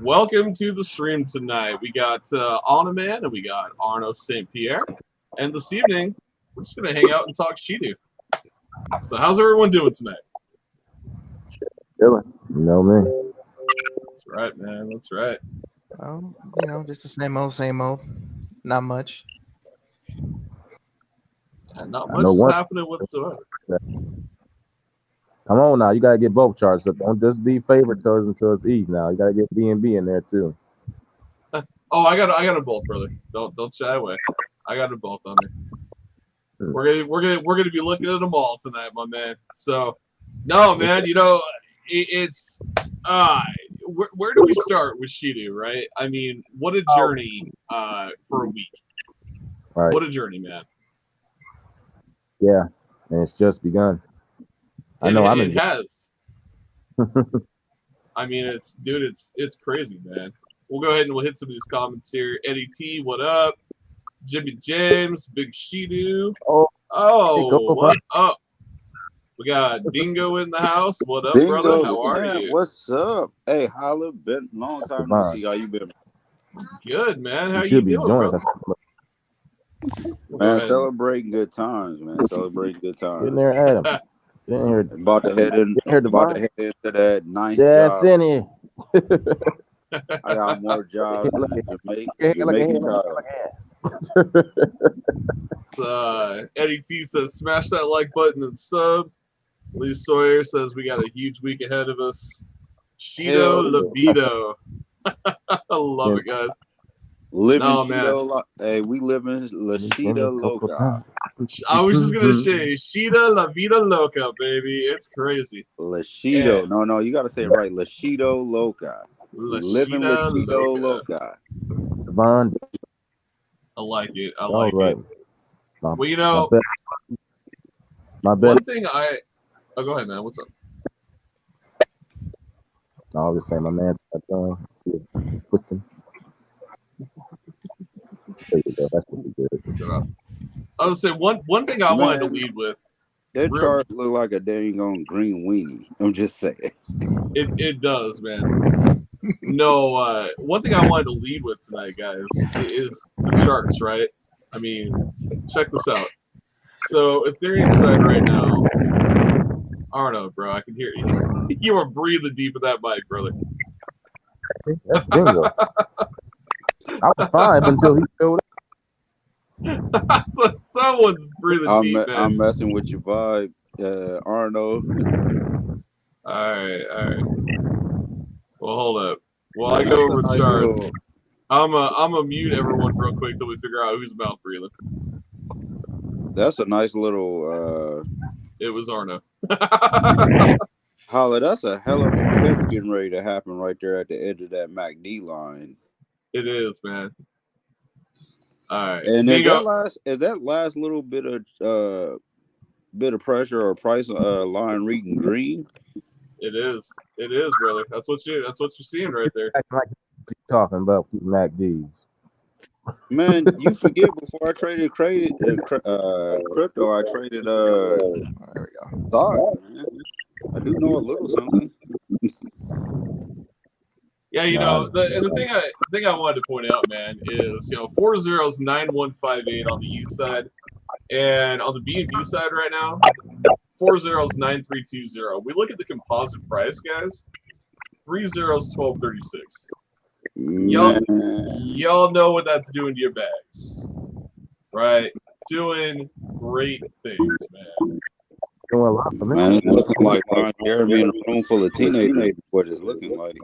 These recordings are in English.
Welcome to the stream tonight. We got Anaman and we got Arno St. Pierre. And this evening, we're just going to hang out and talk Shido. So how's everyone doing tonight? Chilling. You know me. That's right, man. That's right. Just the same old. Not much. And not much is happening whatsoever. Come on now, you gotta get both charts up. Don't just be favorite charts until it's E now. You gotta get B and B in there too. Oh, I got them both, brother. Don't shy away. I got them both on there. We're gonna be looking at them all tonight, my man. So, no, man. It's where do we start with Shido, right? I mean, what a journey for a week. Right. What a journey, man. Yeah, and it's just begun. It has. I mean, it's crazy, man. We'll go ahead and we'll hit some of these comments here. Eddie T, what up? Jimmy James, Big Shido. Oh, what up? We got Dingo in the house. What up, Dingo, brother? How are you? What's up? Hey, holla, been long time no see. How you been? Good, man. How you doing, bro? Man, celebrating good times, man. Celebrating good times. Getting there, Adam. Getting here. About to head into that ninth job. I got more jobs than Jamaican child. Eddie T says, smash that like button and sub. Lee Sawyer says, we got a huge week ahead of us. Shido Libido. I love it, guys. Living Shido, hey, we live in La Shido Loca. I was just gonna say Shido La Vida Loca, baby. It's crazy. La Shido, no, you gotta say it right. La Shido Loca. Living La Shido Loca. I like it. I like right. it. Well, my bad. One thing oh, go ahead, man. What's up? I was just saying, my man. There you go. That's pretty good. I was gonna say one thing I wanted to lead with. That chart look like a dang on green weenie. I'm just saying. It does, man. No, one thing I wanted to lead with tonight, guys, is the charts, right? I mean, check this out. So Ethereum side right now, Arno, bro, I can hear you. You are breathing deep in that mic, brother. That's bingo. I was fine until he showed up. So someone's breathing deep, man. I'm messing with your vibe, Arno. All right. Well, hold up. While I go over the charts, I'm a mute everyone real quick till we figure out who's mouth breathing. That's a nice little. It was Arno. Holla, that's a hell of a pitch getting ready to happen right there at the edge of that MACD line. It is, man. All right. And is that last little bit of pressure or price line reading green? It is, brother. That's what you're seeing right there. Talking about MACDs. Man, you forget before I traded crypto, I traded there we go. Stock, man. I do know a little something. Yeah, the thing I wanted to point out, man, is 409158 on the U side, and on the B and B side right now, 409320. We look at the composite price, guys. 301236. Y'all know what that's doing to your bags, right? Doing great things, man. Doing a lot for me. Man, it's looking like Ron Jeremy in a room full of teenagers. What it's looking like.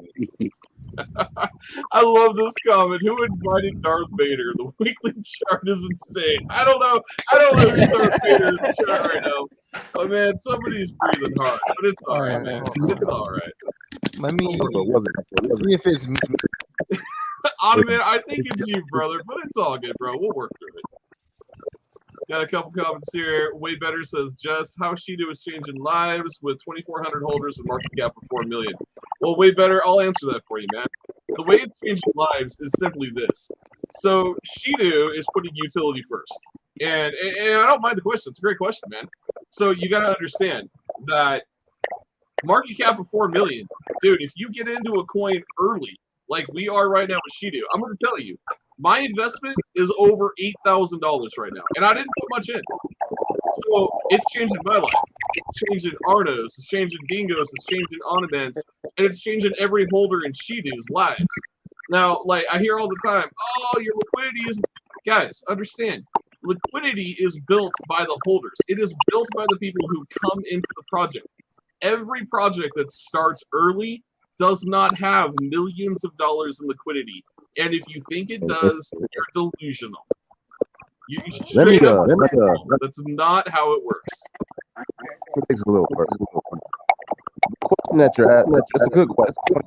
I love this comment. Who invited Darth Vader? The weekly chart is insane. I don't know who's Darth Vader in the chart right now. Oh man, somebody's breathing hard, but it's all right, man. It's all right. Let me see if it's me. Ottoman, I think it's you, brother, but it's all good, bro. We'll work through it. Got a couple comments here. Way Better says, just how Shido is changing lives with 2,400 holders and market cap of 4 million. Well, Way Better, I'll answer that for you, man. The way it's changing lives is simply this. So Shido is putting utility first. And I don't mind the question. It's a great question, man. So you got to understand that market cap of 4 million, dude, if you get into a coin early, like we are right now with Shido. I'm going to tell you, my investment is over $8,000 right now, and I didn't put much in. So it's changing my life. It's changing Arno's, it's changing Dingo's, it's changing Onident's, and it's changing every holder in Shido's lives. Now, like I hear all the time, oh, your liquidity is... Guys, understand, liquidity is built by the holders. It is built by the people who come into the project. Every project that starts early does not have millions of dollars in liquidity. And if you think it does, you're delusional. You straight up, that's not how it works. It takes a little first. The question that you're at, that's a good question.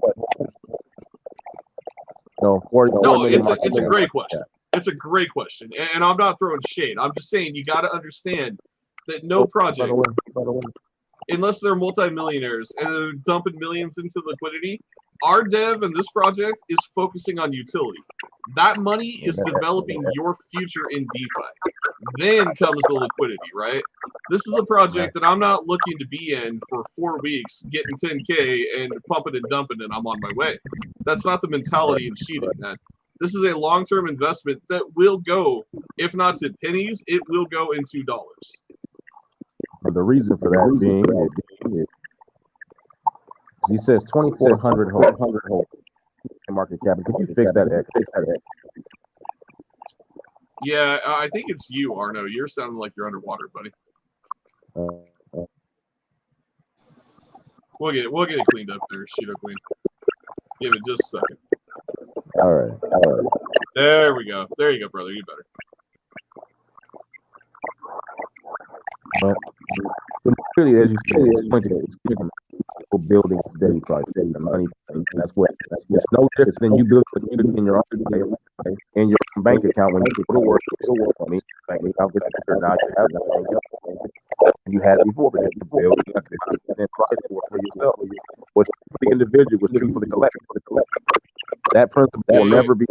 No, it's a great question. It's a great question. And I'm not throwing shade. I'm just saying you got to understand that no project, unless they're multimillionaires and they're dumping millions into liquidity, our dev in this project is focusing on utility. That money is developing your future in DeFi. Then comes the liquidity, right? This is a project that I'm not looking to be in for 4 weeks, getting 10K and pumping and dumping, and I'm on my way. That's not the mentality in Shido, man. This is a long-term investment that will go, if not to pennies, it will go into dollars. But the reason for that being, he says 2,400 hold market cap. Could you fix that X? Yeah, I think it's you, Arno. You're sounding like you're underwater, buddy. We'll get it cleaned up there, Shido Queen. Give it just a second. All right. There we go. There you go, brother. You better. But really, as you said, it's pointed at building steady price, steady money, and that's it's no different than you build in your in your bank account when you put work on me. Bank account gets better now. You have that. You had it before, but you build and price for yourself. What's for the individual was true for the collector. That principle will never be.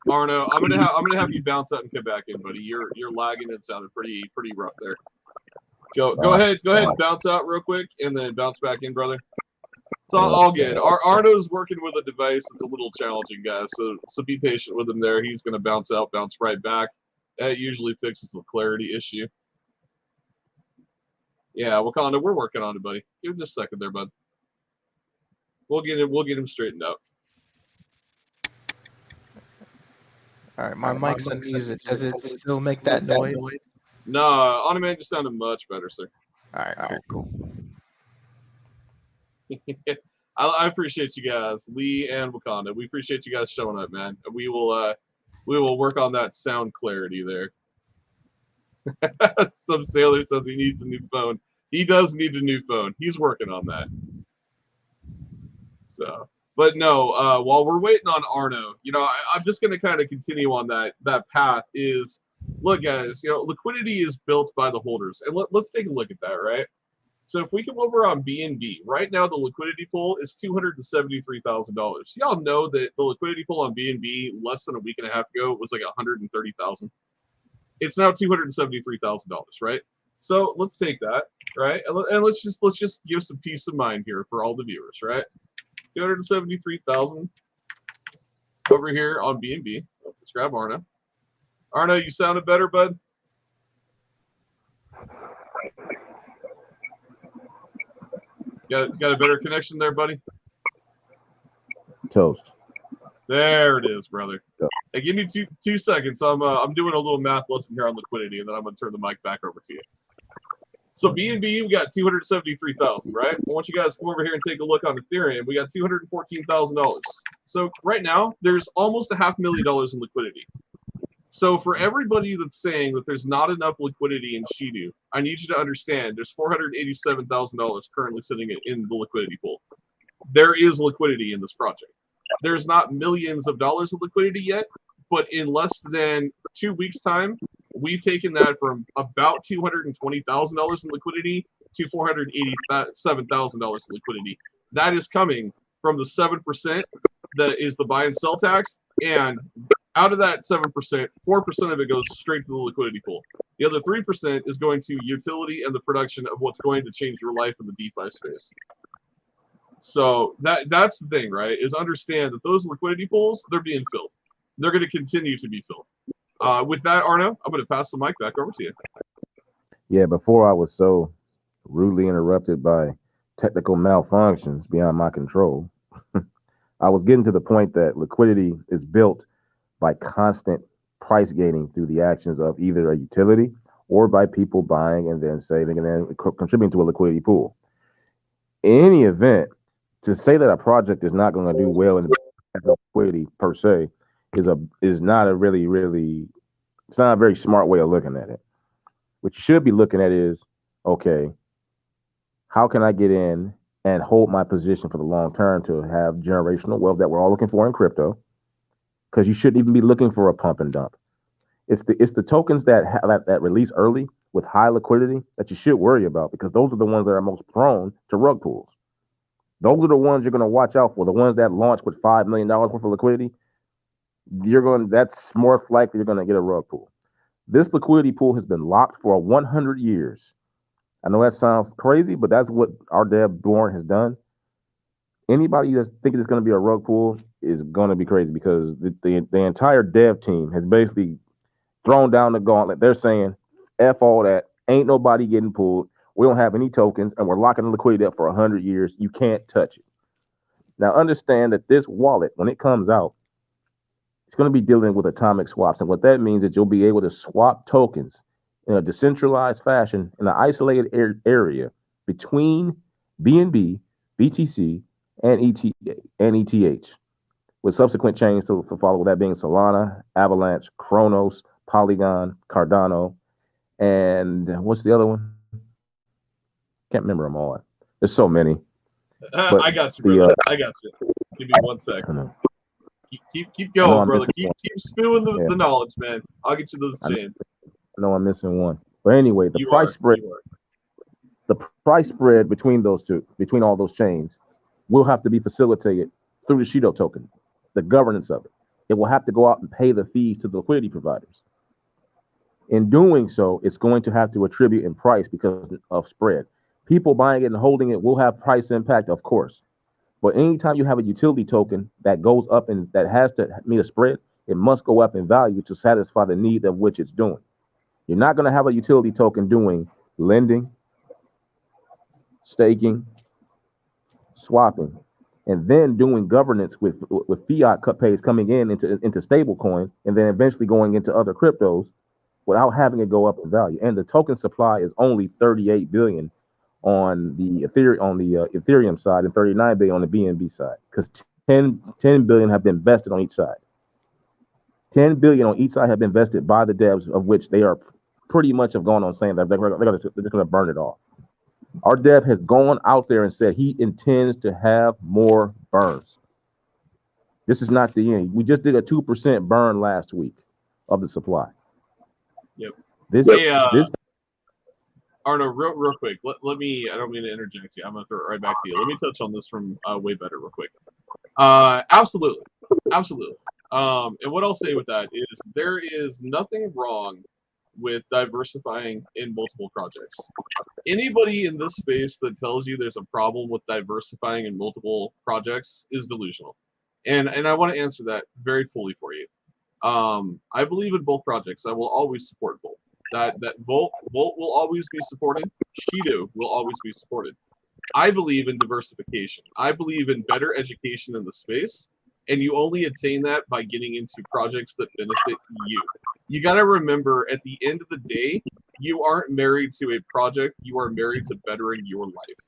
Arno, I'm gonna have you bounce out and come back in, buddy. You're lagging. It sounded pretty rough there. Go ahead and bounce out real quick, and then bounce back in, brother. It's all good. Arno's working with a device that's a little challenging, guys. So be patient with him there. He's gonna bounce out, bounce right back. That usually fixes the clarity issue. Yeah, Wakanda, we're working on it, buddy. Give him just a second there, bud. We'll get him straightened out. All right, my mic's on music. Does it still make that noise? No, on-demand just sounded much better, sir. All right, cool. I appreciate you guys, Lee and Wakanda. We appreciate you guys showing up, man. We will work on that sound clarity there. Some sailor says he needs a new phone. He does need a new phone. He's working on that. So, but no, while we're waiting on Arno, I'm just going to kind of continue on that path. Is look, guys, liquidity is built by the holders, and let's take a look at that, right? So if we come over on BNB, right now the liquidity pool is $273,000. Y'all know that the liquidity pool on BNB less than a week and a half ago was like $130,000. It's now $273,000, right? So let's take that, right? And let's just give some peace of mind here for all the viewers, right? 273,000 over here on BNB. Let's grab Arno. Arno, you sounded better, bud. Got a better connection there, buddy? Toast. There it is, brother. Yeah. Hey, give me two seconds. I'm doing a little math lesson here on liquidity, and then I'm gonna turn the mic back over to you. So BNB, we got 273,000, right? I want you guys to come over here and take a look on Ethereum. We got $214,000. So right now, there's almost $500,000 in liquidity. So for everybody that's saying that there's not enough liquidity in Shido, I need you to understand there's $487,000 currently sitting in the liquidity pool. There is liquidity in this project. There's not millions of dollars of liquidity yet, but in less than 2 weeks' time, we've taken that from about $220,000 in liquidity to $487,000 in liquidity. That is coming from the 7% that is the buy and sell tax, and out of that 7%, 4% of it goes straight to the liquidity pool. The other 3% is going to utility and the production of what's going to change your life in the DeFi space. So that's the thing, right? Is understand that those liquidity pools, they're being filled. They're going to continue to be filled. With that, Arno, I'm going to pass the mic back over to you. Yeah, before I was so rudely interrupted by technical malfunctions beyond my control, I was getting to the point that liquidity is built by constant price gaining through the actions of either a utility or by people buying and then saving and then contributing to a liquidity pool. In any event, to say that a project is not going to do well in the liquidity per se is not a really it's not a very smart way of looking at it. What you should be looking at is, okay, how can I get in and hold my position for the long term to have generational wealth that we're all looking for in crypto? Because you shouldn't even be looking for a pump and dump. It's the tokens that release early with high liquidity that you should worry about, because those are the ones that are most prone to rug pulls. Those are the ones you're going to watch out for. The ones that launch with $5 million worth of liquidity, that's more likely you're going to get a rug pull. This liquidity pool has been locked for 100 years. I know that sounds crazy, but that's what our dev Born has done. Anybody that's thinking it's going to be a rug pull is going to be crazy, because the entire dev team has basically thrown down the gauntlet. They're saying, F all that. Ain't nobody getting pulled. We don't have any tokens, and we're locking the liquidity up for 100 years. You can't touch it. Now, understand that this wallet, when it comes out, it's going to be dealing with atomic swaps. And what that means is you'll be able to swap tokens in a decentralized fashion in an isolated area between BNB, BTC, and ETH, with subsequent chains to follow, that being Solana, Avalanche, Kronos, Polygon, Cardano, and what's the other one? Can't remember them all. There's so many. I got you, brother. I got you. Give me 1 second. Keep going, brother. Keep spewing the knowledge, man. I'll get you those chains. I know I'm missing one. But anyway, the price spread between those two, between all those chains, will have to be facilitated through the Shido token, the governance of it. It will have to go out and pay the fees to the liquidity providers. In doing so, it's going to have to attribute in price because of spread. People buying it and holding it will have price impact, of course. But anytime you have a utility token that goes up and that has to meet a spread, it must go up in value to satisfy the need of which it's doing. You're not going to have a utility token doing lending, staking, swapping, and then doing governance with fiat cut pays coming into stable coin and then eventually going into other cryptos without having it go up in value. And the token supply is only 38 billion on the Ethereum side and 39 billion on the BNB side, because 10 billion have been invested on each side. 10 billion on each side have been invested by the devs, of which they are pretty much have gone on saying that they're going to burn it off. Our dev has gone out there and said he intends to have more burns. This is not the end. We just did a 2% burn last week of the supply. Yep. This Arno, real quick. Let me. I don't mean to interject you. I'm gonna throw it right back to you. Let me touch on this from Way Better real quick. Absolutely. And what I'll say with that is there is nothing wrong with diversifying in multiple projects. Anybody in this space that tells you there's a problem with diversifying in multiple projects is delusional. And I want to answer that very fully for you. I believe in both projects. I will always support both. That Volt will always be supported. Shido will always be supported. I believe in diversification. I believe in better education in the space, and you only attain that by getting into projects that benefit you. You got to remember, at the end of the day, you aren't married to a project. You are married to bettering your life.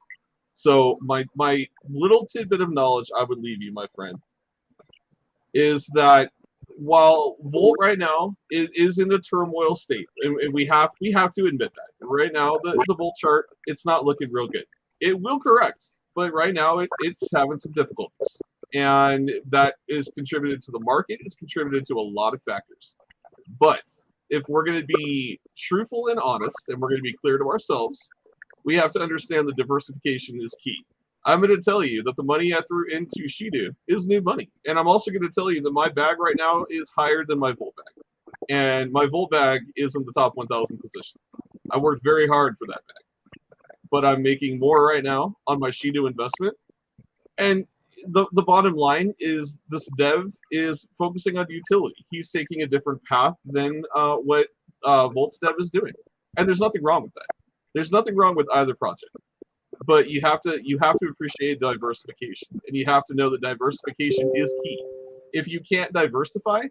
So my little tidbit of knowledge I would leave you, my friend, is that while Volt right now is in a turmoil state, and we have to admit that right now the Volt chart, it's not looking real good. It will correct, but right now it's having some difficulties, and that is contributed to the market. It's contributed to a lot of factors. But if we're going to be truthful and honest, and we're going to be clear to ourselves, we have to understand that diversification is key. I'm going to tell you that the money I threw into Shido is new money. And I'm also going to tell you that my bag right now is higher than my Volt bag. And my Volt bag is in the top 1,000 position. I worked very hard for that bag. But I'm making more right now on my Shido investment And the bottom line is this dev is focusing on utility. He's taking a different path than what Volt's dev is doing, and there's nothing wrong with that. There's nothing wrong with either project, but you have to appreciate diversification, and you have to know that diversification is key. If you can't diversify,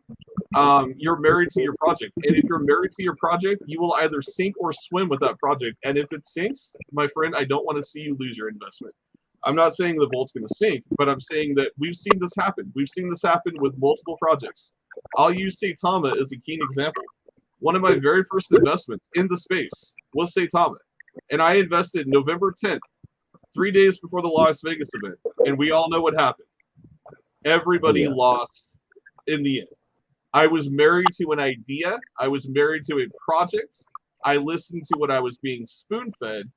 you're married to your project, and if you're married to your project, you will either sink or swim with that project. And if it sinks, my friend, I don't want to see you lose your investment. I'm not saying the Volt's going to sink, but I'm saying that we've seen this happen. We've seen this happen with multiple projects. I'll use Saitama as a keen example. One of my very first investments in the space was Saitama, and I invested November 10th, 3 days before the Las Vegas event, and we all know what happened. Everybody lost in the end. I was married to an idea. I was married to a project. I listened to what I was being spoon-fed,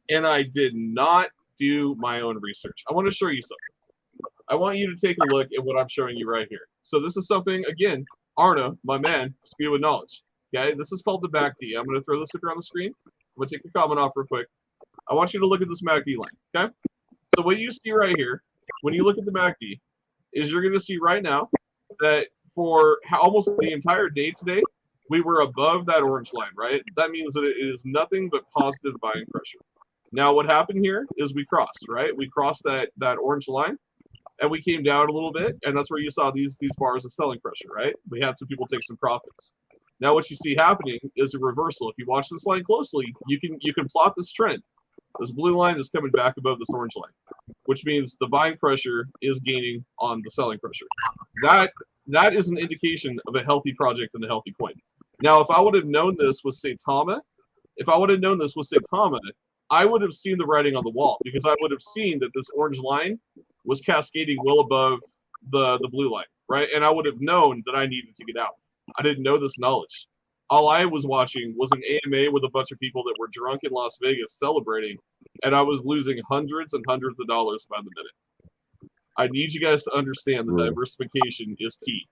and I did not do my own research. I want to show you something. I want you to take a look at what I'm showing you right here. So this is something, again, Arna, my man, speed with knowledge. Okay, this is called the MACD. I'm going to throw this up here on the screen. I'm going to take the comment off real quick. I want you to look at this MACD line, okay? So what you see right here, when you look at the MACD, is you're going to see right now that for almost the entire day today, we were above that orange line, right? That means that it is nothing but positive buying pressure. Now, what happened here is we crossed, right? We crossed that orange line, and we came down a little bit, and that's where you saw these bars of selling pressure, right? We had some people take some profits. Now, what you see happening is a reversal. If you watch this line closely, you can plot this trend. This blue line is coming back above this orange line, which means the buying pressure is gaining on the selling pressure. That is an indication of a healthy project and a healthy coin. Now, if I would have known this with Saitama, I would have seen the writing on the wall, because I would have seen that this orange line was cascading well above the blue line, right? And I would have known that I needed to get out. I didn't know this knowledge. All I was watching was an AMA with a bunch of people that were drunk in Las Vegas celebrating, and I was losing hundreds and hundreds of dollars by the minute. I need you guys to understand that diversification is key.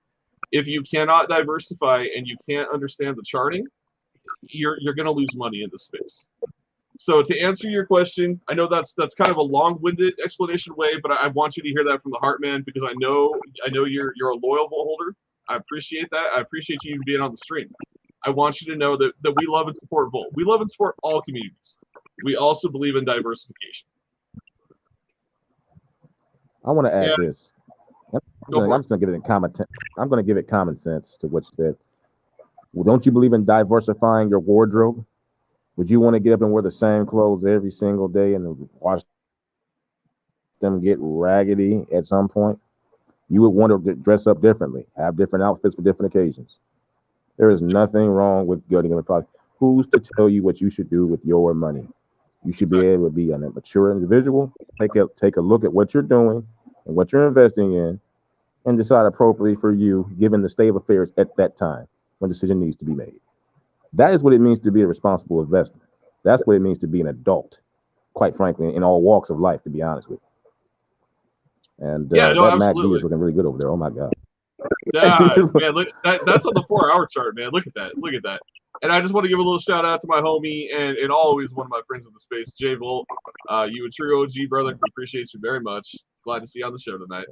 If you cannot diversify and you can't understand the charting, you're going to lose money in this space. So to answer your question, I know that's kind of a long-winded explanation way, but I want you to hear that from the heart, man, because I know you're a loyal Volt holder. I appreciate that. I appreciate you being on the stream. I want you to know that we love and support Volt. We love and support all communities. We also believe in diversification. I want to add this. I'm just going to give it I'm going to give it common sense to what you said. Well, don't you believe in diversifying your wardrobe? Would you want to get up and wear the same clothes every single day and watch them get raggedy at some point? You would want to dress up differently, have different outfits for different occasions. There is nothing wrong with getting a product. Who's to tell you what you should do with your money? You should be able to be a mature individual, take a look at what you're doing and what you're investing in, and decide appropriately for you, given the state of affairs at that time when decision needs to be made. That is what it means to be a responsible investor. That's what it means to be an adult, quite frankly, in all walks of life, to be honest with you. And that MACD is looking really good over there. Oh, my God. Yeah, man, look, that's on the 4-hour chart, man. Look at that. Look at that. And I just want to give a little shout out to my homie and always one of my friends in the space, Jay Volt. You a true OG, brother. We appreciate you very much. Glad to see you on the show tonight.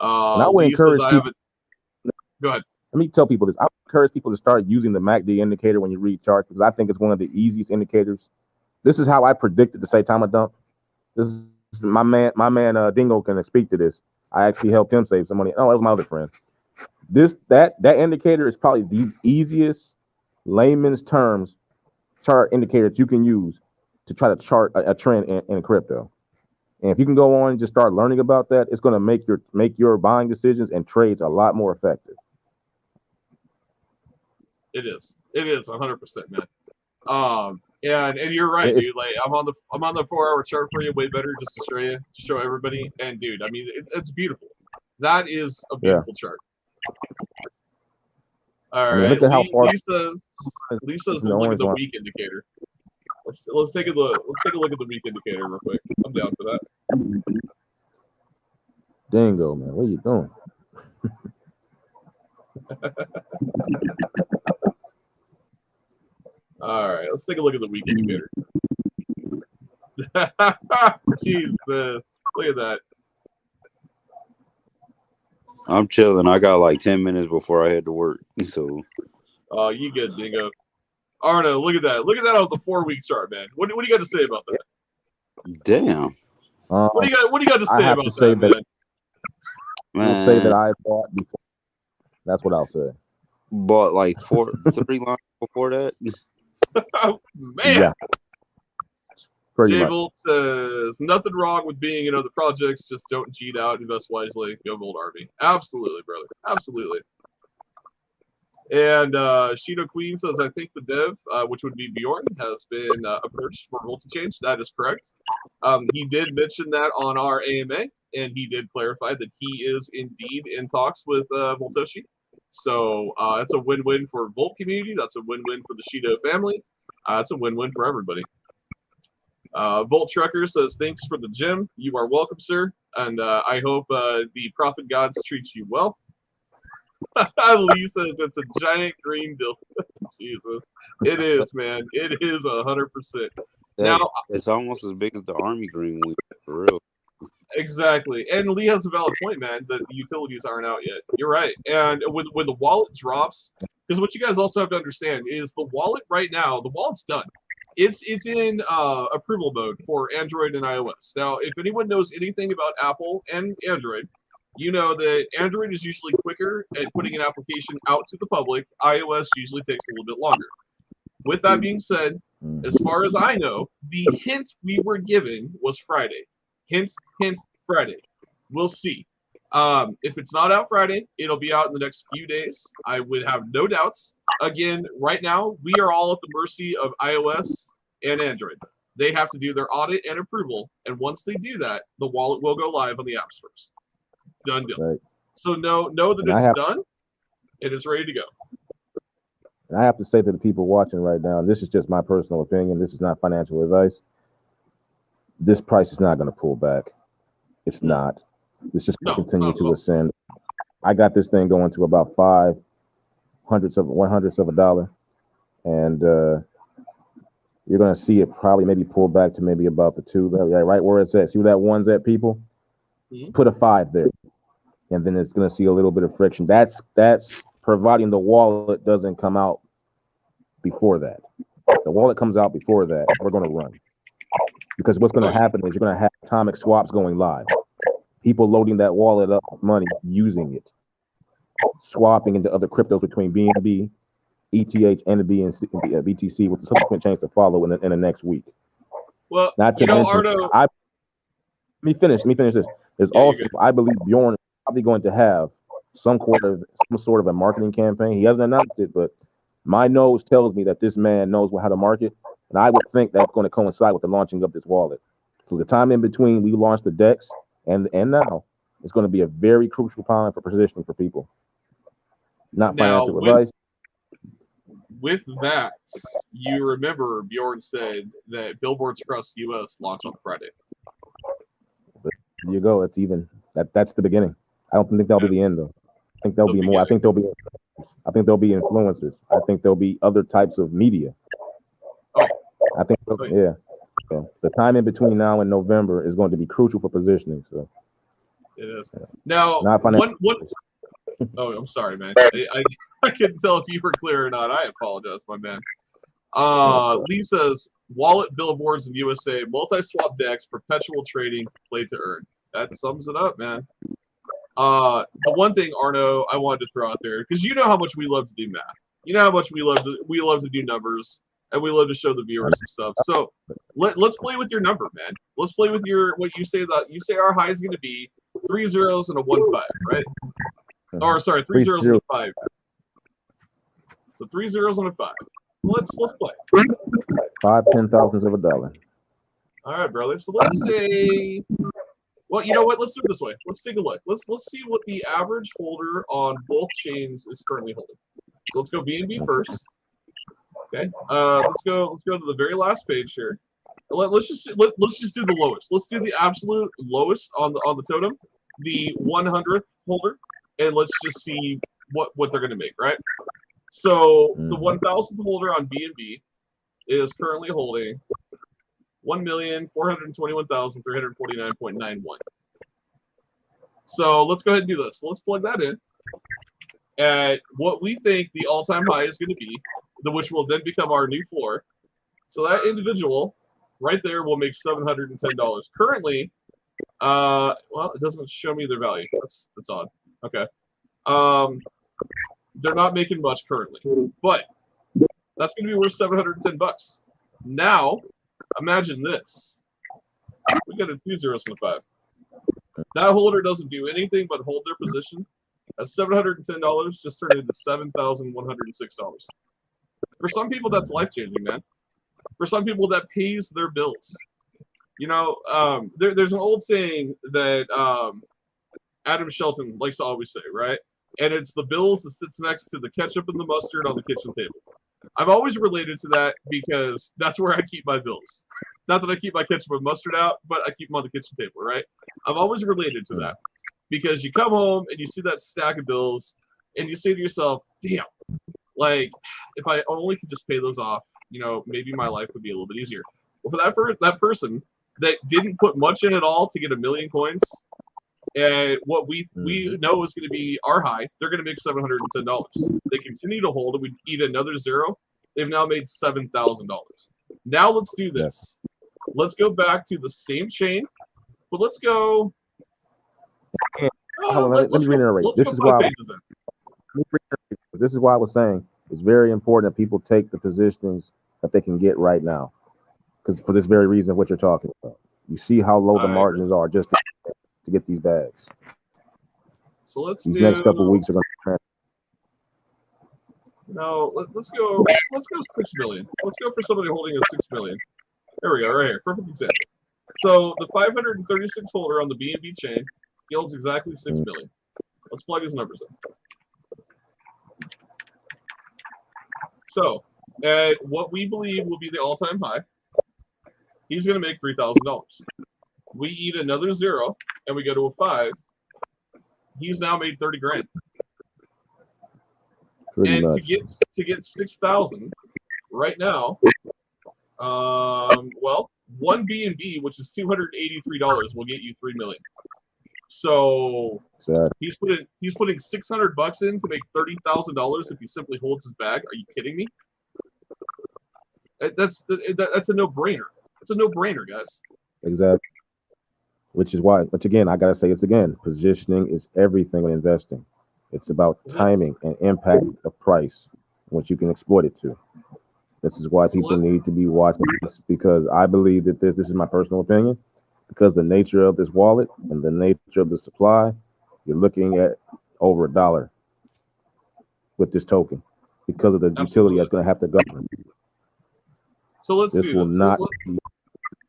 And I would encourage people. Go ahead. Let me tell people this. I would encourage people to start using the MACD indicator when you read charts, because I think it's one of the easiest indicators. This is how I predicted the Saitama dump. This is my man Dingo can speak to this. I actually helped him save some money. Oh, that was my other friend. That indicator is probably the easiest layman's terms chart indicator that you can use to try to chart a trend in crypto. And if you can go on and just start learning about that, it's going to make your buying decisions and trades a lot more effective. It is 100%, man. And you're right, dude. Like I'm on the 4-hour chart for you, way better just to show you, show everybody. And dude, I mean, it's beautiful. That is a beautiful chart. All right, look at how far Lisa's look at the week indicator. Let's take a look. Let's take a look at the week indicator real quick. I'm down for that. Dingo, man, what are you doing? All right, let's take a look at the week indicator. Jesus. Look at that. I'm chilling. I got like 10 minutes before I head to work. So. Oh, you good, Dingo. Arno, look at that. Look at that on the 4-week chart, man. What do you got to say about that? Damn. What do you got to say I have about to say that, man? I'll say that I bought before. That's what I'll say. Bought like 3 lines before that. Oh, man. Yeah. Pretty much. J-Bolt says, nothing wrong with being in other projects, just don't cheat out, invest wisely, go Gold Army. Absolutely, brother. Absolutely. And Shido Queen says, I think the dev, which would be Bjorn, has been approached for role to change. That is correct. He did mention that on our AMA, and he did clarify that he is indeed in talks with Voltoshi. So it's a win-win for Volt community. That's a win-win for the Shido family. It's a win-win for everybody. Volt Trucker says, thanks for the gym. You are welcome, sir. And I hope the Prophet Gods treats you well. Lee says it's a giant green deal. Jesus. It is, man. It is 100%. Now, it's almost as big as the Army green wheel, for real. Exactly. And Lee has a valid point, man, that the utilities aren't out yet. You're right. And when the wallet drops, because what you guys also have to understand is the wallet right now, the wallet's done. It's in approval mode for Android and iOS. Now, if anyone knows anything about Apple and Android, you know that Android is usually quicker at putting an application out to the public. iOS usually takes a little bit longer. With that being said, as far as I know, the hint we were given was Friday. Hint, Friday. We'll see. If it's not out Friday, it'll be out in the next few days. I would have no doubts. Again, right now, we are all at the mercy of iOS and Android. They have to do their audit and approval, and once they do that, the wallet will go live on the app stores. Done deal. Right. So know that it's done. It is ready to go. And I have to say to the people watching right now, this is just my personal opinion. This is not financial advice. This price is not going to pull back. It's not. It's just going to continue to ascend. I got this thing going to about 1/100th of a dollar, and you're going to see it probably maybe pull back to maybe about the 2, right where it's at. See where that 1's at, people? Put a 5 there, and then it's going to see a little bit of friction. That's providing the wallet doesn't come out before that. If the wallet comes out before that, we're going to run. Because what's going to happen is you're going to have atomic swaps going live. People loading that wallet up with money, using it, swapping into other cryptos between BNB, ETH, and the BTC with the subsequent change to follow in the next week. Well, not to mention, Arno, let me finish this. There's also, I believe Bjorn is probably going to have some sort of a marketing campaign. He hasn't announced it, but my nose tells me that this man knows how to market. And I would think that's going to coincide with the launching of this wallet. So the time in between we launched the DEX and now it's going to be a very crucial time for positioning for people. Not financial advice. With that, you remember Bjorn said that billboards across the U.S. launch on Friday. There you go. It's even. That's the beginning. I don't think that'll be the end, though. I think there'll be more. I think there'll be influencers. I think there'll be other types of media. I think, yeah. So the time in between now and November is going to be crucial for positioning. So it is. Now, oh, I'm sorry, man. I couldn't tell if you were clear or not. I apologize, my man. Lee says, wallet billboards in USA, multi-swap DEX, perpetual trading, play to earn. That sums it up, man. The one thing, Arno, I wanted to throw out there, because you know how much we love to do math. You know how much we love to do numbers. And we love to show the viewers some stuff. So let's play with your number, man. Let's play with what you say that you say our high is going to be 3 zeros and a 1 5, right? Or sorry, 3 zeros and a 5. So 3 zeros and a 5. Let's play. 5 10,000ths of a dollar. All right, brother. So let's say, well, you know what? Let's do it this way. Let's take a look. Let's see what the average holder on both chains is currently holding. So let's go BNB first. Okay. Let's go to the very last page here. Let's just do the lowest. Let's do the absolute lowest on the totem, the 100th holder, and let's just see what they're going to make, right? So the 1,000th holder on BNB is currently holding 1,421,349.91. So let's go ahead and do this. Let's plug that in at what we think the all-time high is going to be, which will then become our new floor. So that individual right there will make $710. Currently, well, it doesn't show me their value. That's odd. Okay. They're not making much currently, but that's going to be worth $710. Now, imagine this. We got a 2 zeros and a 5. That holder doesn't do anything but hold their position. That's $710 just turned into $7,106. For some people, that's life-changing, man. For some people, that pays their bills. You know, there's an old saying that Adam Shelton likes to always say, right? And it's the bills that sits next to the ketchup and the mustard on the kitchen table. I've always related to that because that's where I keep my bills. Not that I keep my ketchup and mustard out, but I keep them on the kitchen table, right? I've always related to that because you come home and you see that stack of bills and you say to yourself, damn, like if I only could just pay those off, you know, maybe my life would be a little bit easier. Well, for that person that didn't put much in at all to get 1,000,000 coins, and what we know is going to be our high, they're going to make $710. They continue to hold it. We eat another zero. They've now made $7,000. Now let's do this. Let's go back to the same chain, but let's go. Let me reiterate. This is why I was saying it's very important that people take the positionings that they can get right now, because for this very reason, what you're talking about. You see how low the margins are just to get these bags. So these next couple of weeks are going to. No, let's go 6 million. Let's go for somebody holding a 6 million. There we go, right here, perfect example. So the 536 holder on the BNB chain yields exactly 6 million. Let's plug his numbers in. So at what we believe will be the all-time high, he's going to make $3,000. We eat another zero and we go to a 5. He's now made 30 grand. And to get 6,000 right now, well, one B&B, which is $283, will get you 3 million. So he's putting $600 in to make $30,000 if he simply holds his bag. Are you kidding me? That's a no-brainer. It's a no-brainer, guys. Exactly. Which again, I gotta say this again. Positioning is everything in investing. It's about timing and impact of price, what you can exploit it to. This is why people need to be watching this, because I believe that this is my personal opinion, because the nature of this wallet and the nature of the supply, you're looking at over $1 with this token because of the utility that's going to have to govern. So this will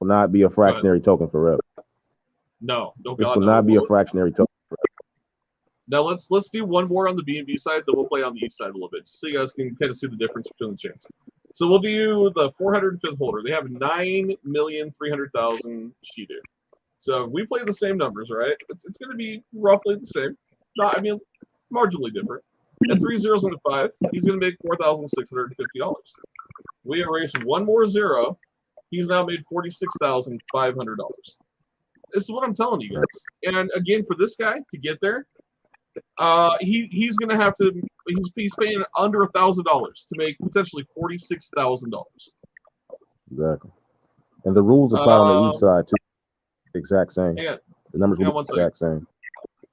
not be a fractionary token forever. No, this will not be a fractionary token forever. Now let's do one more on the BNB side, then we'll play on the east side a little bit, so you guys can kind of see the difference between the chains. So we'll do the 405th holder. They have 9,300,000 Shido. So we play the same numbers, right? It's going to be roughly the same. Not, I mean, marginally different. At 3 zeros and a 5, he's going to make $4,650. We erase one more zero. He's now made $46,500. This is what I'm telling you guys. And again, for this guy to get there, he's going to have to. He's paying under $1,000 to make potentially $46,000. Exactly. And the rules apply on the east side too. Exact same. The numbers will be the exact same.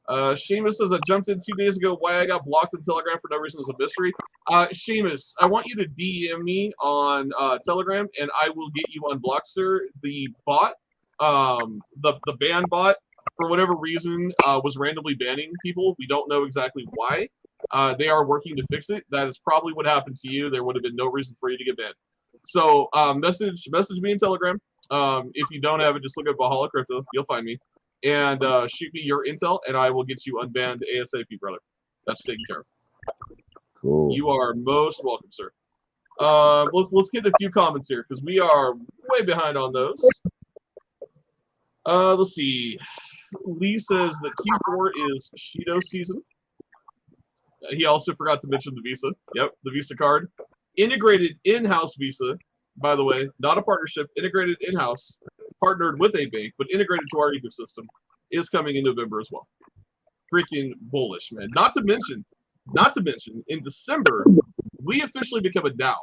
Seamus says, I jumped in 2 days ago. Why I got blocked on Telegram for no reason is a mystery. Seamus, I want you to DM me on Telegram, and I will get you unblocked, sir. The bot, the ban bot, for whatever reason, was randomly banning people. We don't know exactly why. They are working to fix it. That is probably what happened to you. There would have been no reason for you to get banned. So message me in Telegram. If you don't have it, just look at Valhalla Crypto. You'll find me. And shoot me your intel, and I will get you unbanned ASAP, brother. That's taken care of. Cool. You are most welcome, sir. Let's get a few comments here, because we are way behind on those. Let's see. Lee says that Q4 is Shido season. He also forgot to mention the Visa. Yep, the Visa card. Integrated in-house Visa by the way, not a partnership, integrated in-house, partnered with a bank, but integrated to our ecosystem, is coming in November as well. Freaking bullish, man. Not to mention, in December, we officially become a DAO.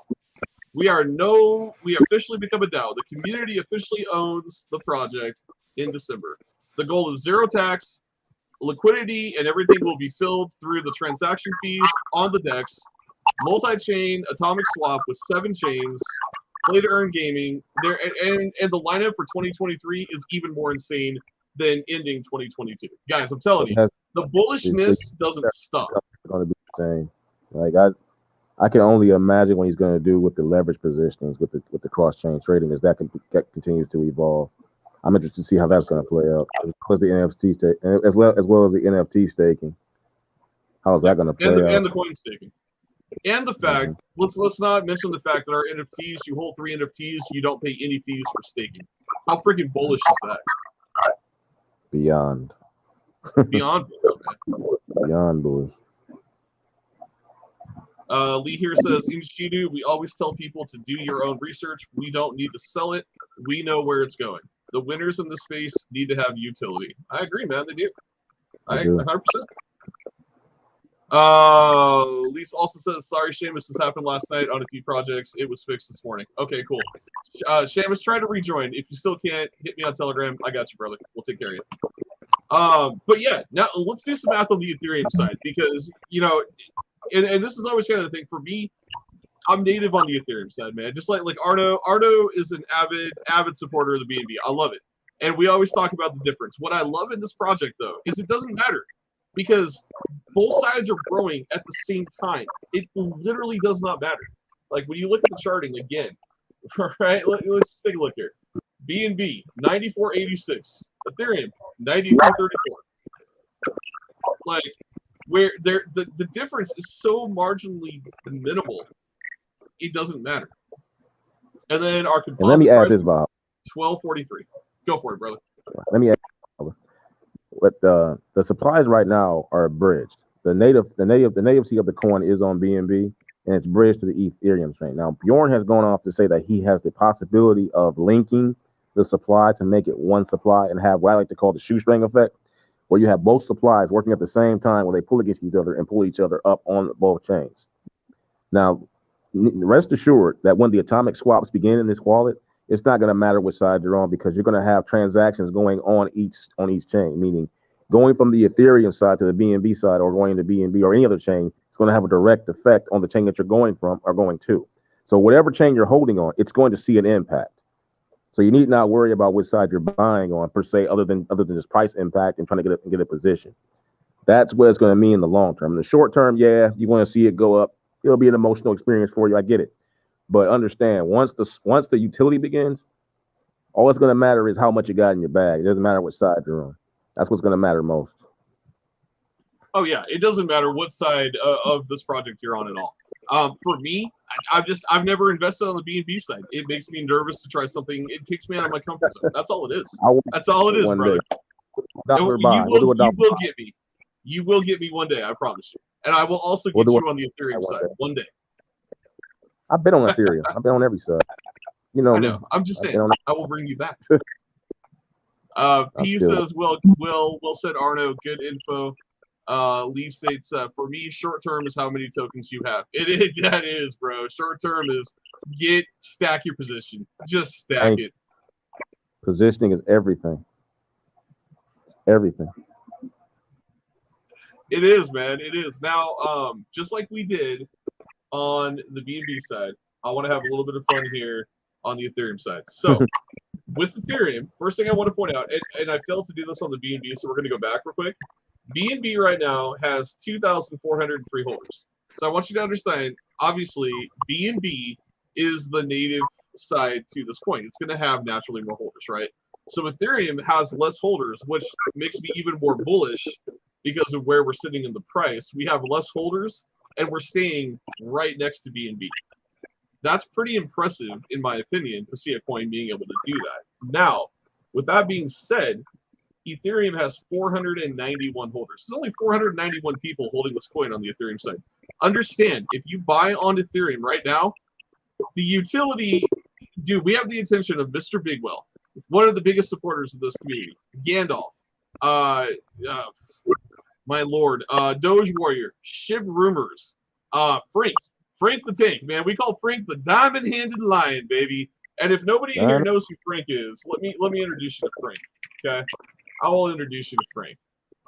We officially become a DAO. The community officially owns the project in December. The goal is zero tax, liquidity, and everything will be filled through the transaction fees on the DEX, multi-chain atomic swap with 7 chains, play to earn gaming. There and the lineup for 2023 is even more insane than ending 2022. Guys, I'm telling you, the bullishness doesn't stop. Going to be the same. Like I can only imagine what he's going to do with the leverage positionings with the cross-chain trading as that continues to evolve. I'm interested to see how that's going to play out, as well as the NFT as well as the NFT staking. How is that going to play out? And the coin staking, and the fact let's not mention the fact that our NFTs, you hold 3 NFTs, you don't pay any fees for staking. How freaking bullish is that? Beyond bullish, man. Beyond bullish. Lee here says, in Shido, we always tell people to do your own research. We don't need to sell it. We know where it's going. The winners in the space need to have utility. I agree, man. They do. I agree 100%. Lisa also says, sorry, Seamus, this happened last night on a few projects. It was fixed this morning. Okay, cool. Seamus, try to rejoin. If you still can't, hit me on Telegram. I got you, brother. We'll take care of you. But yeah, now let's do some math on the Ethereum side because, you know, and this is always kind of the thing for me. I'm native on the Ethereum side, man. Just like Arno. Arno is an avid supporter of the BNB. I love it. And we always talk about the difference. What I love in this project, though, is it doesn't matter because both sides are growing at the same time. It literally does not matter. Like when you look at the charting again, right? Let's just take a look here. BNB 94.86, Ethereum 92.34. Like where the difference is so marginally minimal, it doesn't matter. And then our composite let me add price, this, Bob. 12.43. Go for it, brother. Let me add. But the supplies right now are bridged. The nativity of the coin is on BNB and it's bridged to the Ethereum chain. Now Bjorn has gone off to say that he has the possibility of linking the supply to make it one supply and have what I like to call the shoestring effect, where you have both supplies working at the same time where they pull against each other and pull each other up on both chains. Now, rest assured that when the atomic swaps begin in this wallet, it's not going to matter which side you're on because you're going to have transactions going on each chain, meaning going from the Ethereum side to the BNB side or going to BNB or any other chain, it's going to have a direct effect on the chain that you're going from or going to. So whatever chain you're holding on, it's going to see an impact. So you need not worry about which side you're buying on per se, other than just price impact and trying to get a position. That's what it's going to mean in the long term. In the short term, yeah, you want to see it go up. It'll be an emotional experience for you. I get it. But understand, once the utility begins, all it's going to matter is how much you got in your bag. It doesn't matter what side you're on. That's what's going to matter most. Oh yeah, it doesn't matter what side of this project you're on at all. For me, I've never invested on the BNB side. It makes me nervous to try something. It takes me out of my comfort zone. That's all it is. That's all it is, brother. You will get me. You will get me one day, I promise you. And I will also get you on the Ethereum side one day. I've been on Ethereum. I've been on every side. You know, I know. I'm just saying. I will bring you back. P says, well said, Arno. Good info. Lee states, for me, short term is how many tokens you have. That is, bro. Short term is stack your position. Just stack it. Positioning is everything. Everything. It is, man. It is. Now, just like we did on the BNB side, I want to have a little bit of fun here on the Ethereum side. So, with Ethereum, first thing I want to point out, and I failed to do this on the BNB, so we're going to go back real quick. BNB right now has 2,403 holders. So I want you to understand, obviously, BNB is the native side to this coin. It's going to have naturally more holders, right? So Ethereum has less holders, which makes me even more bullish because of where we're sitting in the price. We have less holders, and we're staying right next to BNB. That's pretty impressive, in my opinion, to see a coin being able to do that. Now, with that being said, Ethereum has 491 holders. There's only 491 people holding this coin on the Ethereum side. Understand, if you buy on Ethereum right now, the utility dude, we have the attention of Mr. Bigwell, one of the biggest supporters of this community, Gandalf, my lord, Doge Warrior, Shiv Rumors, Frank the Tank, man. We call Frank the diamond-handed lion, baby. And if nobody here knows who Frank is, let me introduce you to Frank. Okay, I will introduce you to Frank.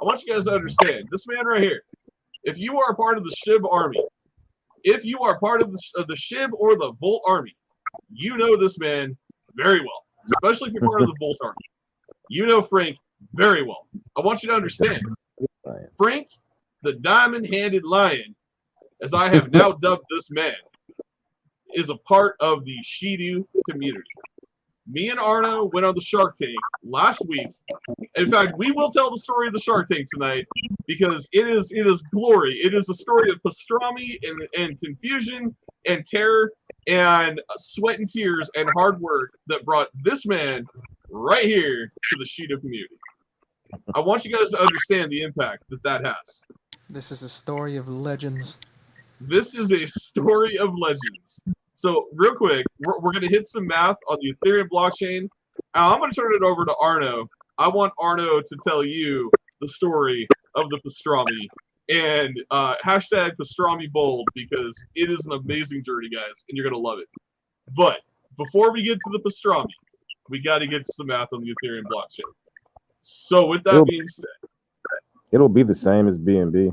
I want you guys to understand this man right here. If you are a part of the Shib army, if you are part of the Shib or the Volt army, you know this man very well, especially if you're part of the Volt army. You know Frank very well. I want you to understand, Frank, the diamond-handed lion, as I have now dubbed this man, is a part of the Shido community. Me and Arno went on the Shark Tank last week. In fact, we will tell the story of the Shark Tank tonight because it is glory. It is a story of pastrami and confusion and terror and sweat and tears and hard work that brought this man right here to the Shido community. I want you guys to understand the impact that has. This is a story of legends. This is a story of legends. So real quick, we're going to hit some math on the Ethereum blockchain. I'm going to turn it over to Arno. I want Arno to tell you the story of the pastrami and hashtag pastrami bold because it is an amazing journey, guys, and you're going to love it. But before we get to the pastrami, we got to get some math on the Ethereum blockchain. So with that being said, it'll be the same as BNB.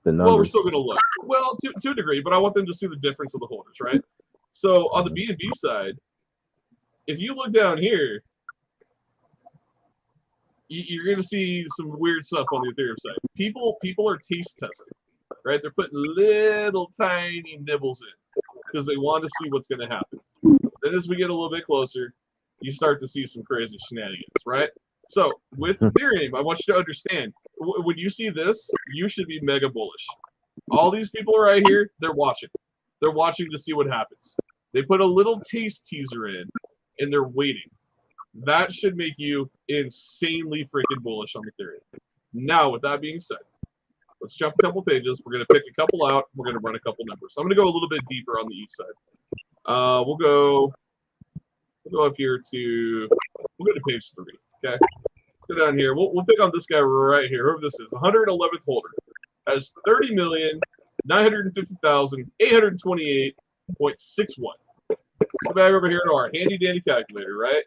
Well, we're still going to look. Well, to a degree, but I want them to see the difference of the holders, right? So on the BNB side, if you look down here, you're going to see some weird stuff on the Ethereum side. People are taste testing, right? They're putting little tiny nibbles in because they want to see what's going to happen. Then as we get a little bit closer, you start to see some crazy shenanigans, right? So with Ethereum, I want you to understand, when you see this, you should be mega bullish. All these people right here, they're watching. They're watching to see what happens. They put a little taste teaser in, and they're waiting. That should make you insanely freaking bullish on Ethereum. Now, with that being said, let's jump a couple pages. We're going to pick a couple out. We're going to run a couple numbers. I'm going to go a little bit deeper on the east side. We'll go up here to, we'll go to page 3. Okay, let's go down here. We'll pick on this guy right here. Whoever this is, 111th holder, has 30,950,828.61. Let's go back over here to our handy dandy calculator, right?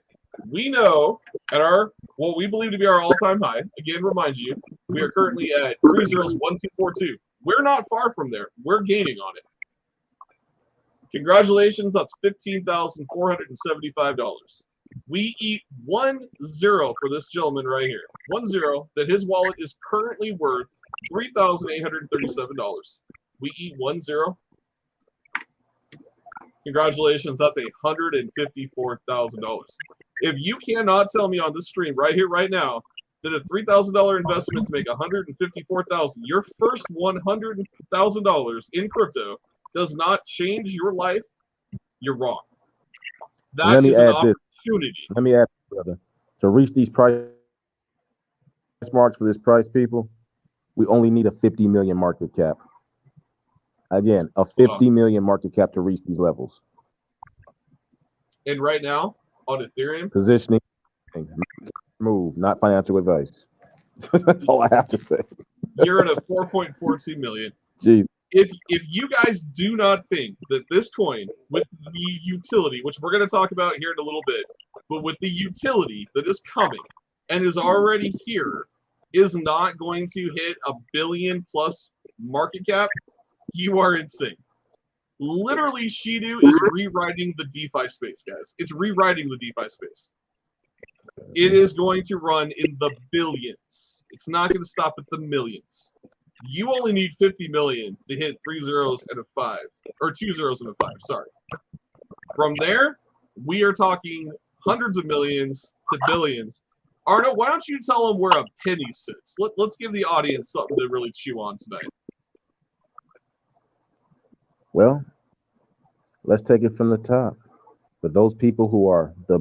We know at our what we believe to be our all-time high. Again, remind you, we are currently at 301242. We're not far from there. We're gaining on it. Congratulations, that's $15,475. We eat 10 for this gentleman right here. 10 that his wallet is currently worth $3,837. We eat 10. Congratulations, that's $154,000. If you cannot tell me on this stream right here, right now, that a $3,000 investment to make $154,000, your first $100,000 in crypto does not change your life, you're wrong. That is an opportunity. Let me add this, brother. To reach these price marks for this price, people, we only need a 50 million market cap. Again, a 50 million market cap to reach these levels. And right now, on Ethereum, positioning, move, not financial advice. That's all I have to say. You're at a 4.42 million. Jeez. If you guys do not think that this coin with the utility, which we're going to talk about here in a little bit, but with the utility that is coming and is already here, is not going to hit $1 billion+ market cap, you are insane. Literally, Shido is rewriting the DeFi space, guys. It's rewriting the DeFi space. It is going to run in the billions. It's not going to stop at the millions. You only need 50 million to hit 3 zeros and a 5, or 2 zeros and a 5, sorry. From there, we are talking hundreds of millions to billions. Arno, why don't you tell them where a penny sits? Let's give the audience something to really chew on tonight. Well, let's take it from the top. For those people who are the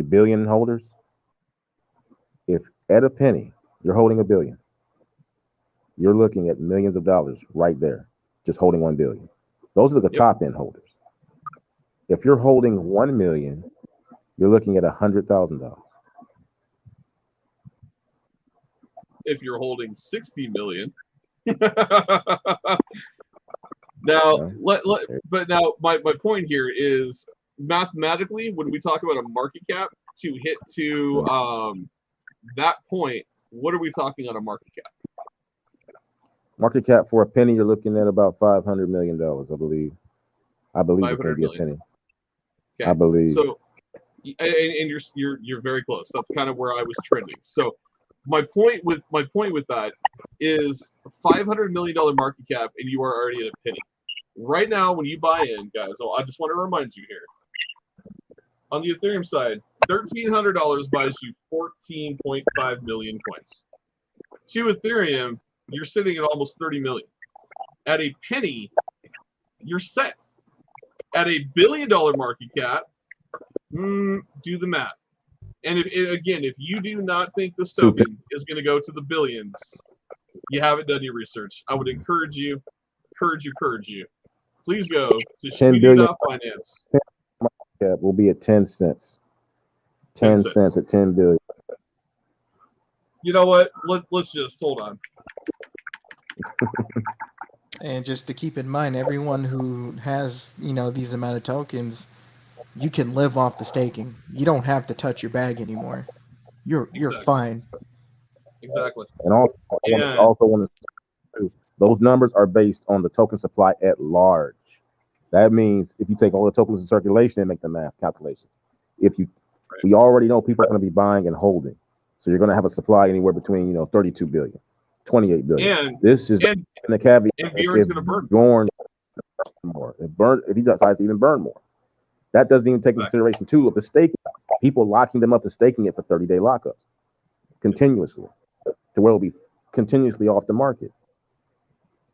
billion holders, if at a penny you're holding $1 billion, you're looking at millions of dollars right there, just holding $1 billion. Those are the top end holders. If you're holding 1 million, you're looking at $100,000. If you're holding 60 million. Now, but now my point here is mathematically, when we talk about a market cap to hit to that point, what are we talking on a market cap? Market cap for a penny, you're looking at about $500 million, I believe. I believe it's going to be a penny. Okay. I believe. So, and you're very close. That's kind of where I was trending. So, my point with that is $500 million market cap, and you are already at a penny. Right now, when you buy in, guys, I just want to remind you here. On the Ethereum side, $1,300 buys you 14.5 million coins. To Ethereum, you're sitting at almost 30 million. At a penny, you're set. At $1 billion market cap, do the math. And if you do not think this token is going to go to the billions, you haven't done your research. I would encourage you. Please go to Shido Finance. Market cap will be at 10 cents. 10 cents at 10 billion. You know what? Let's just hold on. And just to keep in mind, everyone who has, these amount of tokens, you can live off the staking. You don't have to touch your bag anymore. You're fine. Exactly. And also want to those numbers are based on the token supply at large. That means if you take all the tokens in circulation and make the math calculations, we already know people are going to be buying and holding, so you're going to have a supply anywhere between 32 billion, 28 billion. And this is the caveat. And Bjorn's going to burn more. If he decides to even burn more, that doesn't even take into consideration too of the staking. People locking them up and staking it for 30-day lockups continuously, to where it'll be continuously off the market.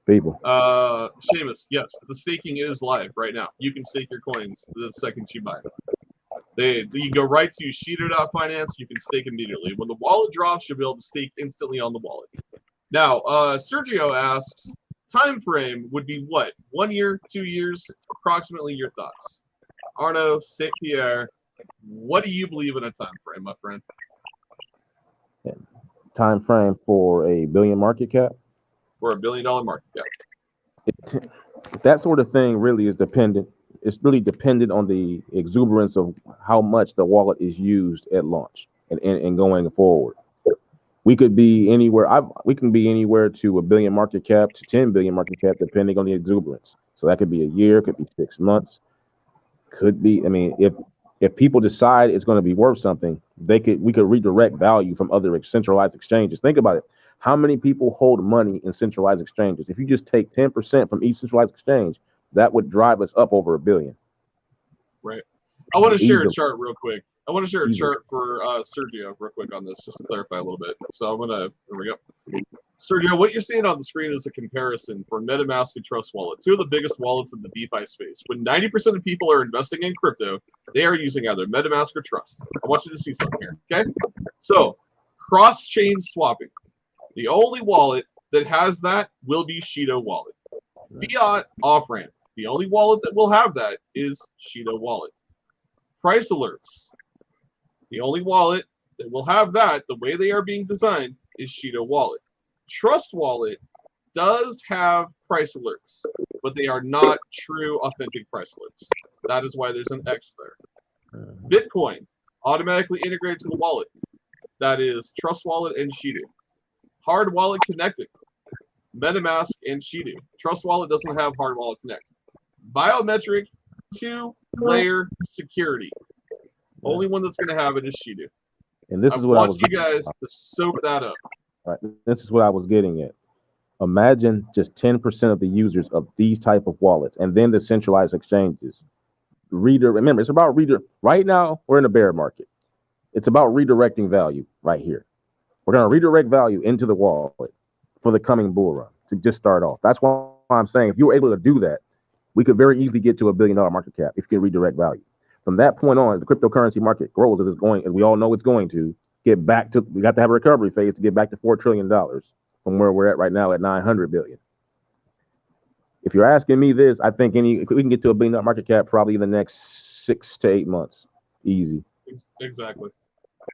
People. Seamus, yes, the staking is live right now. You can stake your coins the second you buy them. You go right to Shido.finance. You can stake immediately. When the wallet drops, you'll be able to stake instantly on the wallet. Now, Sergio asks, time frame would be what? 1 year, 2 years? Approximately your thoughts. Arno, Saint Pierre, what do you believe in a time frame, my friend? Time frame for $1 billion market cap? For $1 billion market cap. That sort of thing really is dependent. It's really dependent on the exuberance of how much the wallet is used at launch and going forward. We could be anywhere. We can be anywhere to $1 billion market cap to 10 billion market cap, depending on the exuberance. So that could be a year, could be 6 months, could be. I mean, if people decide it's going to be worth something, we could redirect value from other centralized exchanges. Think about it. How many people hold money in centralized exchanges? If you just take 10% from each centralized exchange, that would drive us up over $1 billion. Right. I want to share a chart real quick. I want to share a chart for Sergio real quick on this, just to clarify a little bit. So I'm gonna. There we go. Sergio, what you're seeing on the screen is a comparison for MetaMask and Trust Wallet, two of the biggest wallets in the DeFi space. When 90% of people are investing in crypto, they are using either MetaMask or Trust. I want you to see something here. Okay. So cross-chain swapping. The only wallet that has that will be Shido Wallet. Fiat off-ramp. The only wallet that will have that is Shido Wallet. Price alerts. The only wallet that will have that, the way they are being designed, is Shido Wallet. Trust Wallet does have price alerts, but they are not true, authentic price alerts. That is why there's an X there. Bitcoin, automatically integrated to the wallet. That is Trust Wallet and Shido. Hard Wallet connected. MetaMask and Shido. Trust Wallet doesn't have Hard Wallet Connect. Biometric 2-layer security. Only one that's going to have it is Shido. And this is what I want you guys to soak that up. Right. This is what I was getting at. Imagine just 10% of the users of these type of wallets, and then the centralized exchanges. Remember, it's about right now, we're in a bear market. It's about redirecting value right here. We're going to redirect value into the wallet for the coming bull run to just start off. That's why I'm saying if you were able to do that, we could very easily get to $1 billion market cap if you can redirect value. From that point on, as the cryptocurrency market grows, as it's going, as we all know it's going to, get back to, we got to have a recovery phase to get back to $4 trillion from where we're at right now at 900 billion. If you're asking me this, I think we can get to $1 billion market cap probably in the next 6 to 8 months, easy. Exactly.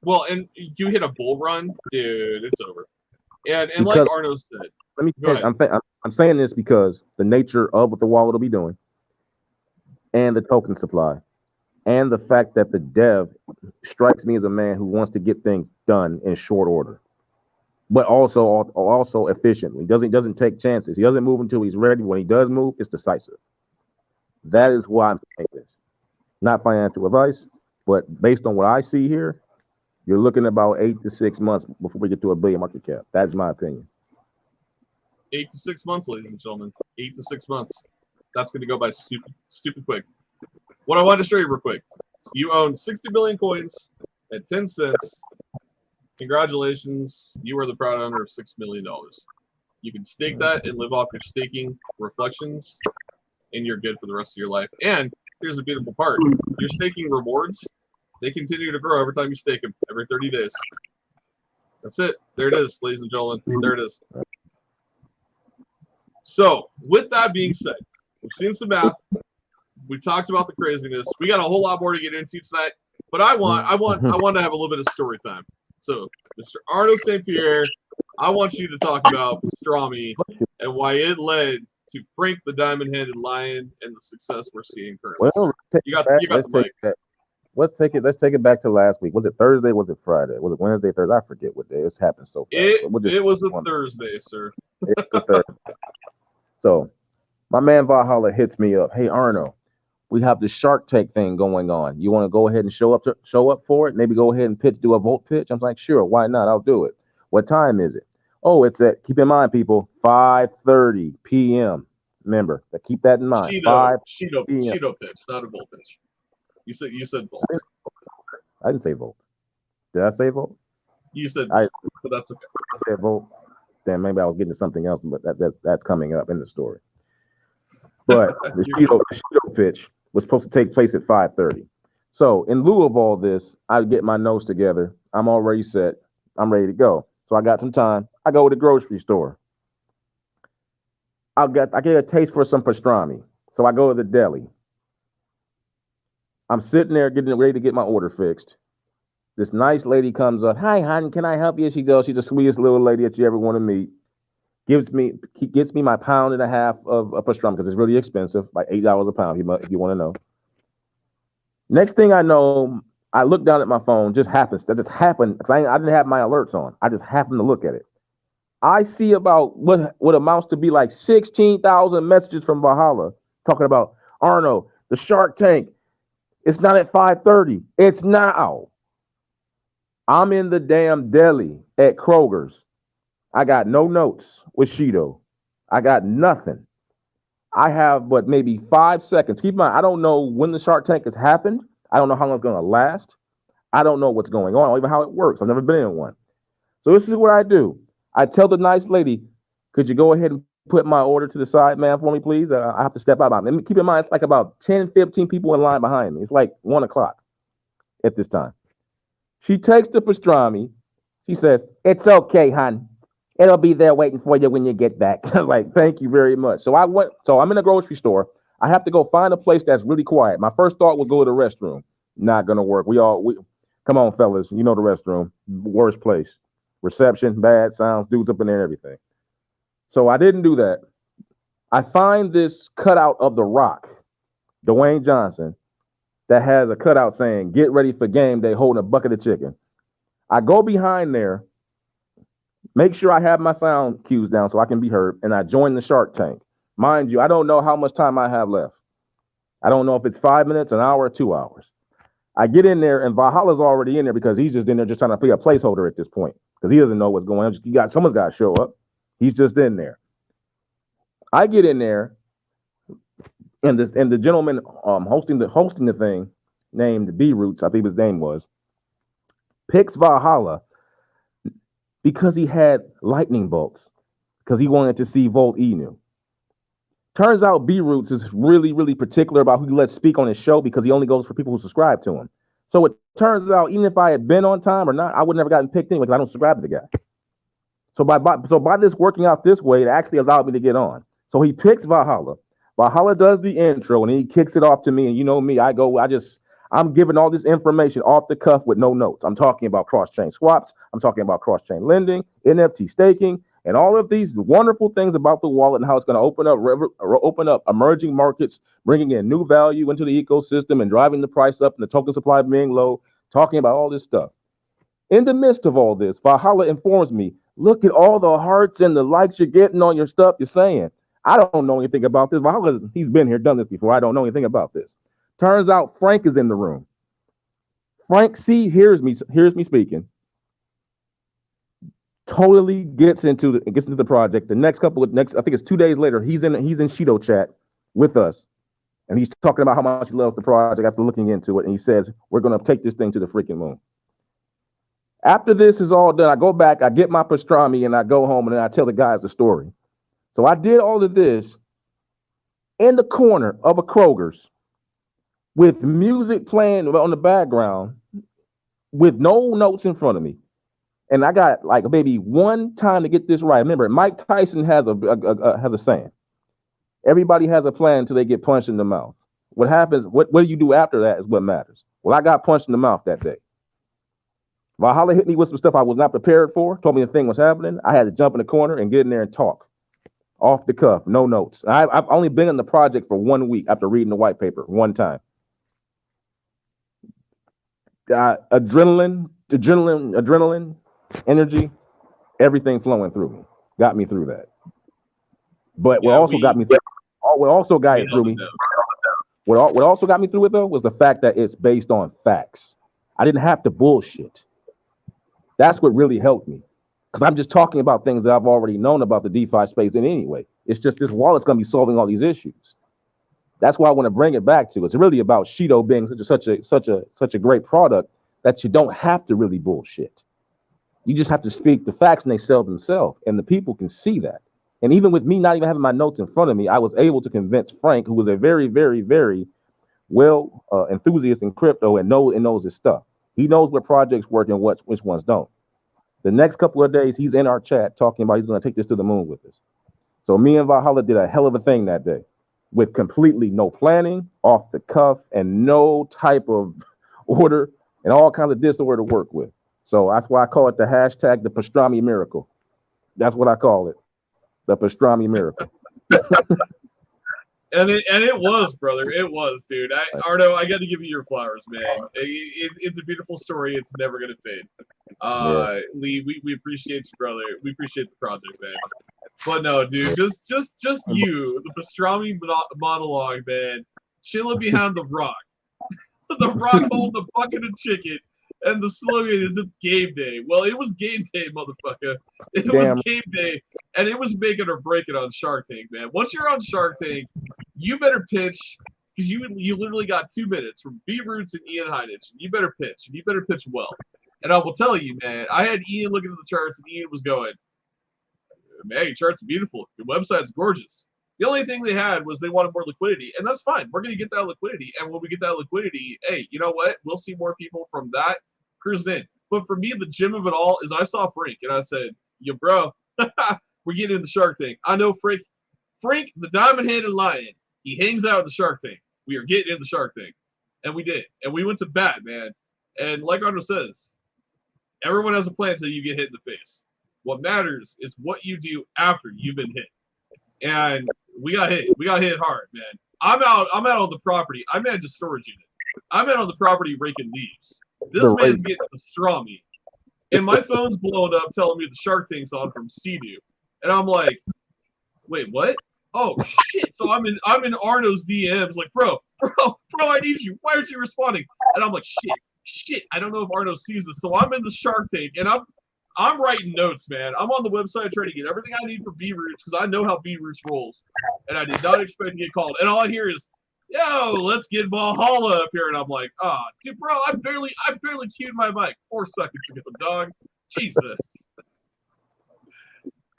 Well, and you hit a bull run, dude, it's over. And Because, like Arno said, let me go finish. ahead. I'm saying this because the nature of what the wallet will be doing, and the token supply, and the fact that the dev strikes me as a man who wants to get things done in short order, but also efficiently. Doesn't take chances. He doesn't move until he's ready. When he does move, it's decisive. That is why I'm saying this. Not financial advice, but based on what I see here, you're looking about 8 to 6 months before we get to $1 billion market cap. That's my opinion. 8 to 6 months, ladies and gentlemen. 8 to 6 months. That's going to go by stupid quick. What I wanted to show you real quick. You own 60 billion coins at 10 cents. Congratulations. You are the proud owner of $6 million. You can stake that and live off your staking reflections, and you're good for the rest of your life. And here's the beautiful part. Your staking rewards, they continue to grow every time you stake them, every 30 days. That's it. There it is, ladies and gentlemen. There it is. So, with that being said, we've seen some math. We've talked about the craziness. We got a whole lot more to get into tonight, but I want to have a little bit of story time. So, Mr. Arno St. Pierre, I want you to talk about pastrami and why it led to Frank the Diamond-Handed Lion and the success we're seeing currently. Well, You got the mic. Let's take it back to last week. Was it Thursday? Was it Friday? Was it Wednesday? Thursday? I forget what day. It's happened so fast. It was a Thursday, sir. It's a Thursday. So, my man Valhalla hits me up. Hey Arno, we have the Shark Tank thing going on. You want to go ahead and show up for it? Maybe go ahead and do a vote pitch. I'm like, sure, why not? I'll do it. What time is it? Oh, it's at, keep in mind, people, 5:30 p.m. Remember, keep that in mind. Shido pitch, not a vote pitch. You said vote. I didn't say vote. Did I say vote? You said vote, but that's okay. I said vote. Then maybe I was getting to something else, but that's coming up in the story. But the Shido pitch was supposed to take place at 5:30. So in lieu of all this, I get my notes together. I'm already set. I'm ready to go. So I got some time. I go to the grocery store. I get a taste for some pastrami. So I go to the deli. I'm sitting there getting ready to get my order fixed. This nice lady comes up. Hi, hon, can I help you? She goes, she's the sweetest little lady that you ever want to meet. Gets me my 1.5 pounds of pastrami because it's really expensive, like $8 a pound if you want to know. Next thing I know, I look down at my phone. That just happened because I didn't have my alerts on. I just happened to look at it. I see about what amounts to be like 16,000 messages from Valhalla talking about Arno, the Shark Tank. It's not at 5:30. It's now. I'm in the damn deli at Kroger's. I got no notes with Shido. I got nothing. I have but maybe 5 seconds. Keep in mind, I don't know when the Shark Tank has happened. I don't know how long it's going to last. I don't know what's going on, or even how it works. I've never been in one. So this is what I do. I tell the nice lady, could you go ahead and put my order to the side, man, for me, please? I have to step out. Keep in mind, it's like about 10, 15 people in line behind me. It's like 1 o'clock at this time. She takes the pastrami. She says, it's okay, hon. It'll be there waiting for you when you get back. I was like, thank you very much. So I'm in a grocery store. I have to go find a place that's really quiet. My first thought was go to the restroom. Not gonna work. We come on, fellas. You know the restroom. Worst place. Reception, bad sounds, dudes up in there, everything. So I didn't do that. I find this cutout of The Rock, Dwayne Johnson, that has a cutout saying, get ready for game day, holding a bucket of chicken. I go behind there, make sure I have my sound cues down so I can be heard, and I join the Shark Tank. Mind you, I don't know how much time I have left. I don't know if it's 5 minutes, an hour, or 2 hours. I get in there, and Valhalla's already in there because he's just in there just trying to be a placeholder at this point because he doesn't know what's going on. Someone's got to show up. He's just in there. I get in there, and the gentleman hosting the thing, named B Roots, I think his name was, picks Valhalla because he had lightning bolts because he wanted to see Volt Enu. Turns out B Roots is really, really particular about who he lets speak on his show because he only goes for people who subscribe to him. So it turns out even if I had been on time or not, I would never gotten picked anyway because I don't subscribe to the guy. So by this working out this way, it actually allowed me to get on. So he picks Valhalla. Valhalla does the intro and he kicks it off to me. And you know me, I I'm giving all this information off the cuff with no notes. I'm talking about cross-chain swaps. I'm talking about cross-chain lending, NFT staking, and all of these wonderful things about the wallet and how it's going to open up emerging markets, bringing in new value into the ecosystem and driving the price up and the token supply being low, talking about all this stuff. In the midst of all this, Valhalla informs me, look at all the hearts and the likes you're getting on your stuff you're saying. I don't know anything about this. Valhalla, he's been here, done this before. I don't know anything about this. Turns out Frank is in the room. Frank C hears me speaking. Totally gets into the project. The next I think it's 2 days later, he's in Shido chat with us. And he's talking about how much he loves the project after looking into it. And he says, we're going to take this thing to the freaking moon. After this is all done, I go back, I get my pastrami, and I go home, and then I tell the guys the story. So I did all of this in the corner of a Kroger's with music playing on the background with no notes in front of me. And I got like maybe one time to get this right. Remember, Mike Tyson has a saying. Everybody has a plan until they get punched in the mouth. What happens, what do you do after that is what matters. Well, I got punched in the mouth that day. Valhalla hit me with some stuff I was not prepared for, told me the thing was happening. I had to jump in the corner and get in there and talk. Off the cuff, no notes. I've only been in the project for 1 week after reading the white paper one time. Adrenaline, energy, everything flowing through me. Got me through that. But what also got me through it though was the fact that it's based on facts. I didn't have to bullshit. That's what really helped me. Because I'm just talking about things that I've already known about the DeFi space in anyway. It's just this wallet's going to be solving all these issues. That's why I want to bring it back to. It's really about Shido being such a great product that you don't have to really bullshit. You just have to speak the facts and they sell themselves. And the people can see that. And even with me not even having my notes in front of me, I was able to convince Frank, who was a very, very, very well enthusiast in crypto and knows his stuff. He knows what projects work and which ones don't. The next couple of days, he's in our chat talking about he's going to take this to the moon with us. So me and Valhalla did a hell of a thing that day with completely no planning, off the cuff, and no type of order and all kinds of disorder to work with. So that's why I call it the hashtag the pastrami miracle. That's what I call it, the pastrami miracle. And it was, brother. It was, dude. Arno, I got to give you your flowers, man. It's a beautiful story. It's never gonna fade. Lee, we appreciate you, brother. We appreciate the project, man. But no, dude, just you, the pastrami monologue, man. Chilling behind the rock, the rock holding a bucket of chicken, and the slogan is "It's game day." Well, it was game day, motherfucker. It was game day, and it was make it or break it on Shark Tank, man. Once you're on Shark Tank, you better pitch, because you literally got 2 minutes from B Roots and Ian Heinich. You better pitch, and you better pitch well. And I will tell you, man, I had Ian looking at the charts, and Ian was going, "Man, your charts are beautiful. Your website's gorgeous." The only thing they had was they wanted more liquidity, and that's fine. We're going to get that liquidity, and when we get that liquidity, hey, you know what? We'll see more people from that cruising in. But for me, the gem of it all is I saw Frank, and I said, "Yo, bro, we're getting in the Shark Tank." I know Frank, the diamond-handed lion. He hangs out in the Shark Tank. We are getting in the Shark Tank, and we did, and we went to bat, man. And like Arno says, everyone has a plan until you get hit in the face. What matters is what you do after you've been hit. And we got hit. We got hit hard, man. I'm out on the property. I manage a storage unit. I'm out on the property raking leaves. This man's getting pastrami. And my phone's blowing up telling me the Shark Tank's on from Sea-Doo. And I'm like, wait, what? Oh shit. So I'm in Arno's DMs like, bro, I need you. Why aren't you responding? And I'm like, shit. I don't know if Arno sees this. So I'm in the Shark Tank and I'm writing notes, man. I'm on the website trying to get everything I need for B Roots because I know how B Roots rolls. And I did not expect to get called. And all I hear is, "Yo, let's get Valhalla up here." And I'm like, dude, bro, I barely queued my mic 4 seconds ago, dog. Jesus.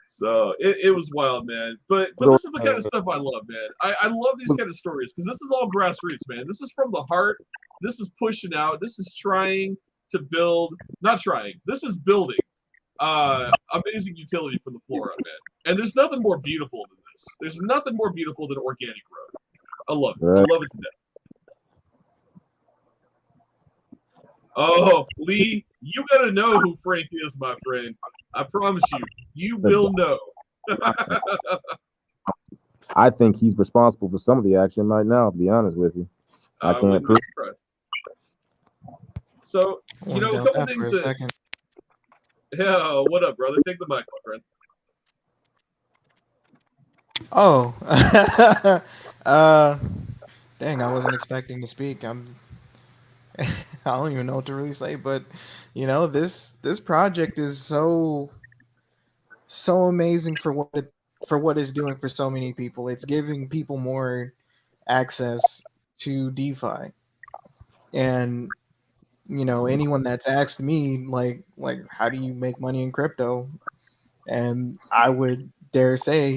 So it was wild, man. But this is the kind of stuff I love, man. I love these kind of stories because this is all grassroots, man. This is from the heart. This is pushing out. This is trying to build. Not trying. This is building. Amazing utility from the floor up, man. And there's nothing more beautiful than this. There's nothing more beautiful than organic growth. I love it. I love it to death. Oh, Lee, you gotta know who Frank is, my friend. I promise you, you will know. I think he's responsible for some of the action right now. To be honest with you, I I can't wouldn't be prove. surprised. So, I a doubt couple that for things a that. second. Yeah, what up, brother? Take the mic, my friend. Oh, uh, dang! I wasn't expecting to speak. I don't even know what to really say, but this project is so amazing for what it's doing for so many people. It's giving people more access to DeFi, and anyone that's asked me like how do you make money in crypto, and I would dare say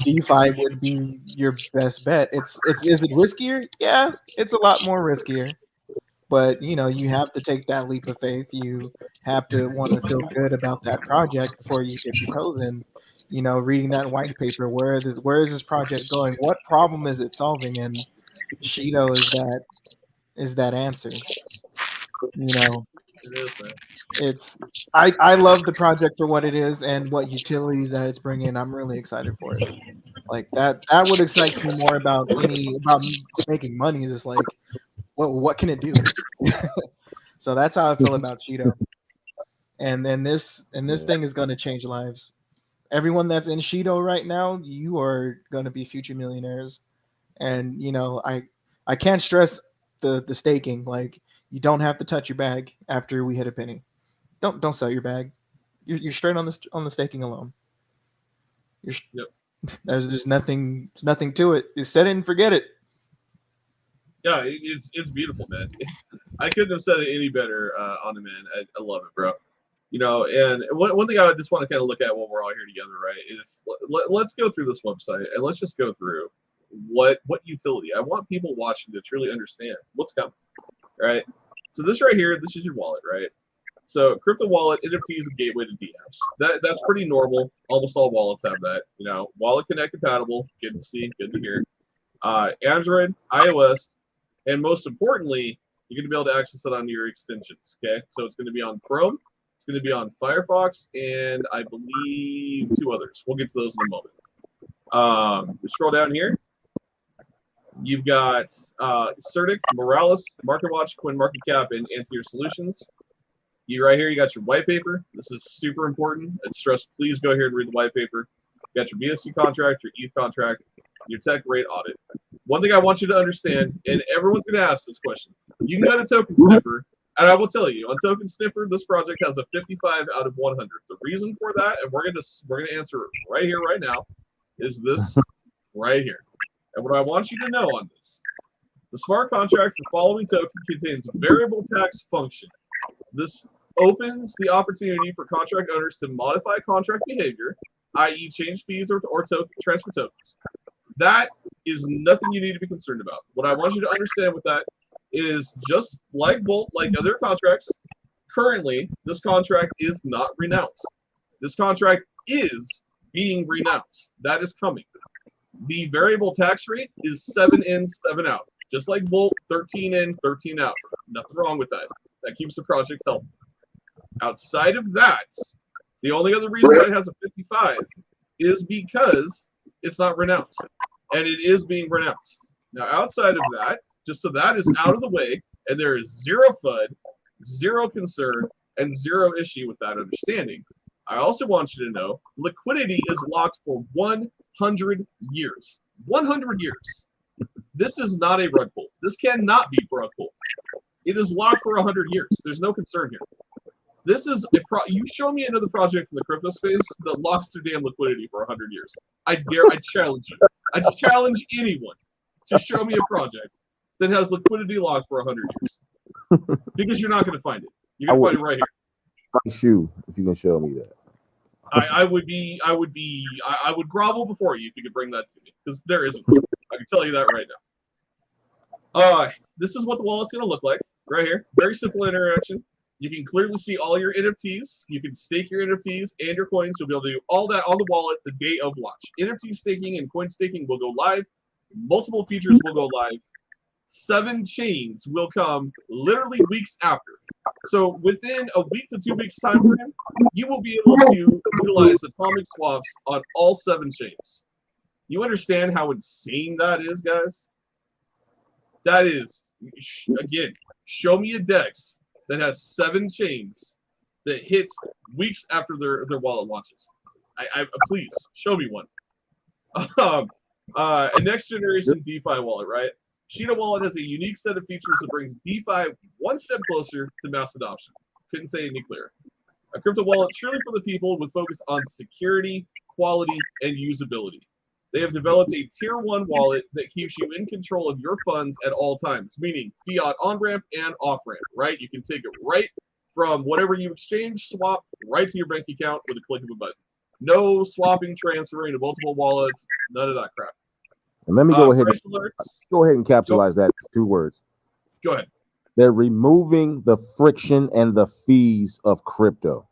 DeFi would be your best bet. It's is it riskier? Yeah, it's a lot more riskier. But you have to take that leap of faith. You have to want to feel good about that project before you dip your toes in. Reading that white paper, where is this project going? What problem is it solving? And Shido is that answer. You know, It is, man. it's I love the project for what it is and what utilities that it's bringing. I'm really excited for it. Like that what excites me more about making money is just like what can it do? So that's how I feel about Shido. And this Yeah. thing is going to change lives. Everyone that's in Shido right now, you are going to be future millionaires. And I can't stress the staking. Like you don't have to touch your bag after we hit a penny. Don't sell your bag. You're straight on the staking alone. You're, Yep. there's nothing to it. You set it and forget it. Yeah, it's beautiful, man. I couldn't have said it any better on it, man. I love it, bro. And one thing I just want to kind of look at while we're all here together, right, is let's go through this website and let's just go through what utility. I want people watching to truly understand what's coming, right? So this right here, this is your wallet, right? So crypto wallet, NFT is a gateway to DApps. That's pretty normal. Almost all wallets have that. Wallet Connect compatible. Good to see. Good to hear. Android, iOS, and most importantly, you're going to be able to access it on your extensions. Okay, so it's going to be on Chrome, it's going to be on Firefox, and I believe two others. We'll get to those in a moment. We scroll down here. You've got Certic, Moralis, MarketWatch, CoinMarketCap, and Antier Solutions. Right here, you got your white paper. This is super important. It's stressed. Please go here and read the white paper. You got your BSC contract, your ETH contract, your tech rate audit. One thing I want you to understand, and everyone's going to ask this question. You can go to Token Sniffer, and I will tell you, on Token Sniffer, this project has a 55 out of 100. The reason for that, and we're going to answer it right here, right now, is this right here. And what I want you to know on this, the smart contract for following token contains a variable tax function. This opens the opportunity for contract owners to modify contract behavior, i.e. change fees or transfer tokens. That is nothing you need to be concerned about. What I want you to understand with that is just like Volt, like other contracts, currently this contract is not renounced. This contract is being renounced. That is coming. The variable tax rate is 7 in, 7 out. Just like Volt, 13 in, 13 out. Nothing wrong with that. That keeps the project healthy. Outside of that, the only other reason why it has a 55 is because it's not renounced. And it is being renounced. Now, outside of that, just so that is out of the way, and there is zero FUD, zero concern, and zero issue with that understanding, I also want you to know liquidity is locked for 100 years. 100 years. This is not a rug pull. This cannot be rug pulled. It is locked for 100 years. There's no concern here. This is you show me another project in the crypto space that locks their damn liquidity for 100 years. I challenge you. I challenge anyone to show me a project that has liquidity locked for 100 years. Because you're not going to find it. You're going to find it right here. Shoe, if you can show me that. I would grovel before you if you could bring that to me, because there isn't. I can tell you that right now. This is what the wallet's going to look like right here. Very simple interaction. You can clearly see all your NFTs. You can stake your NFTs and your coins. You'll be able to do all that on the wallet the day of launch. NFT staking and coin staking will go live. Multiple features will go live 7 chains will come literally weeks after. So within a week to 2 weeks time frame, you will be able to utilize atomic swaps on all 7 chains. You understand how insane that is, guys? That is, again, show me a DEX that has 7 chains that hits weeks after their wallet launches. I please show me one. A next generation DeFi wallet, right? Shido Wallet has a unique set of features that brings DeFi one step closer to mass adoption. Couldn't say any clearer. A crypto wallet truly for the people with focus on security, quality, and usability. They have developed a tier 1 wallet that keeps you in control of your funds at all times, meaning fiat on-ramp and off-ramp, right? You can take it right from whatever you exchange, swap, right to your bank account with a click of a button. No swapping, transferring to multiple wallets, none of that crap. And let me go ahead and capitalize that in 2 words. Go ahead. They're removing the friction and the fees of crypto.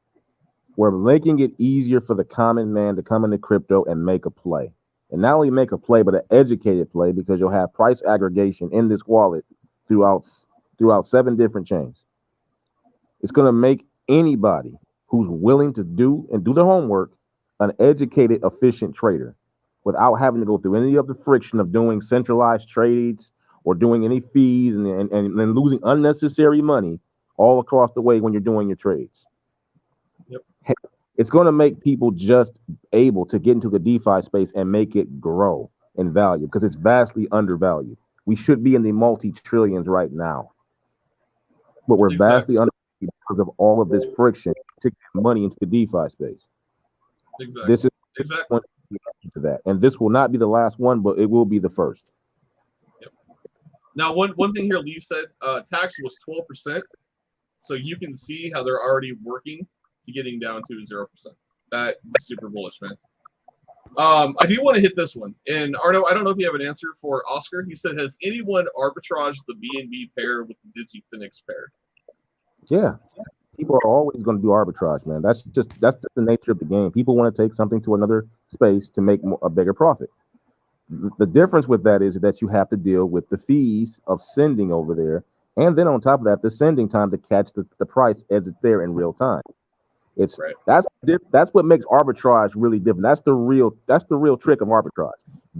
We're making it easier for the common man to come into crypto and make a play. And not only make a play, but an educated play, because you'll have price aggregation in this wallet throughout 7 different chains. It's going to make anybody who's willing to do the homework an educated, efficient trader without having to go through any of the friction of doing centralized trades or doing any fees and losing unnecessary money all across the way when you're doing your trades. Yep. It's going to make people just able to get into the DeFi space and make it grow in value, because it's vastly undervalued. We should be in the multi-trillions right now, but we're vastly undervalued because of all of this friction to get money into the DeFi space. Exactly. This is exactly to that, and this will not be the last one, but it will be the first. Yep. Now, one thing here, Lee said tax was 12%, so you can see how they're already working to getting down to 0%. That's super bullish, man. I do want to hit this one, and Arno, I don't know if you have an answer for Oscar. He said, "Has anyone arbitraged the BNB pair with the Digi Phoenix pair?" Yeah. People are always going to do arbitrage, man. That's just the nature of the game. People want to take something to another space to make a bigger profit. The difference with that is that you have to deal with the fees of sending over there, and then on top of that, the sending time to catch the price as it's there in real time. It's right. That's what makes arbitrage really different. That's the real trick of arbitrage.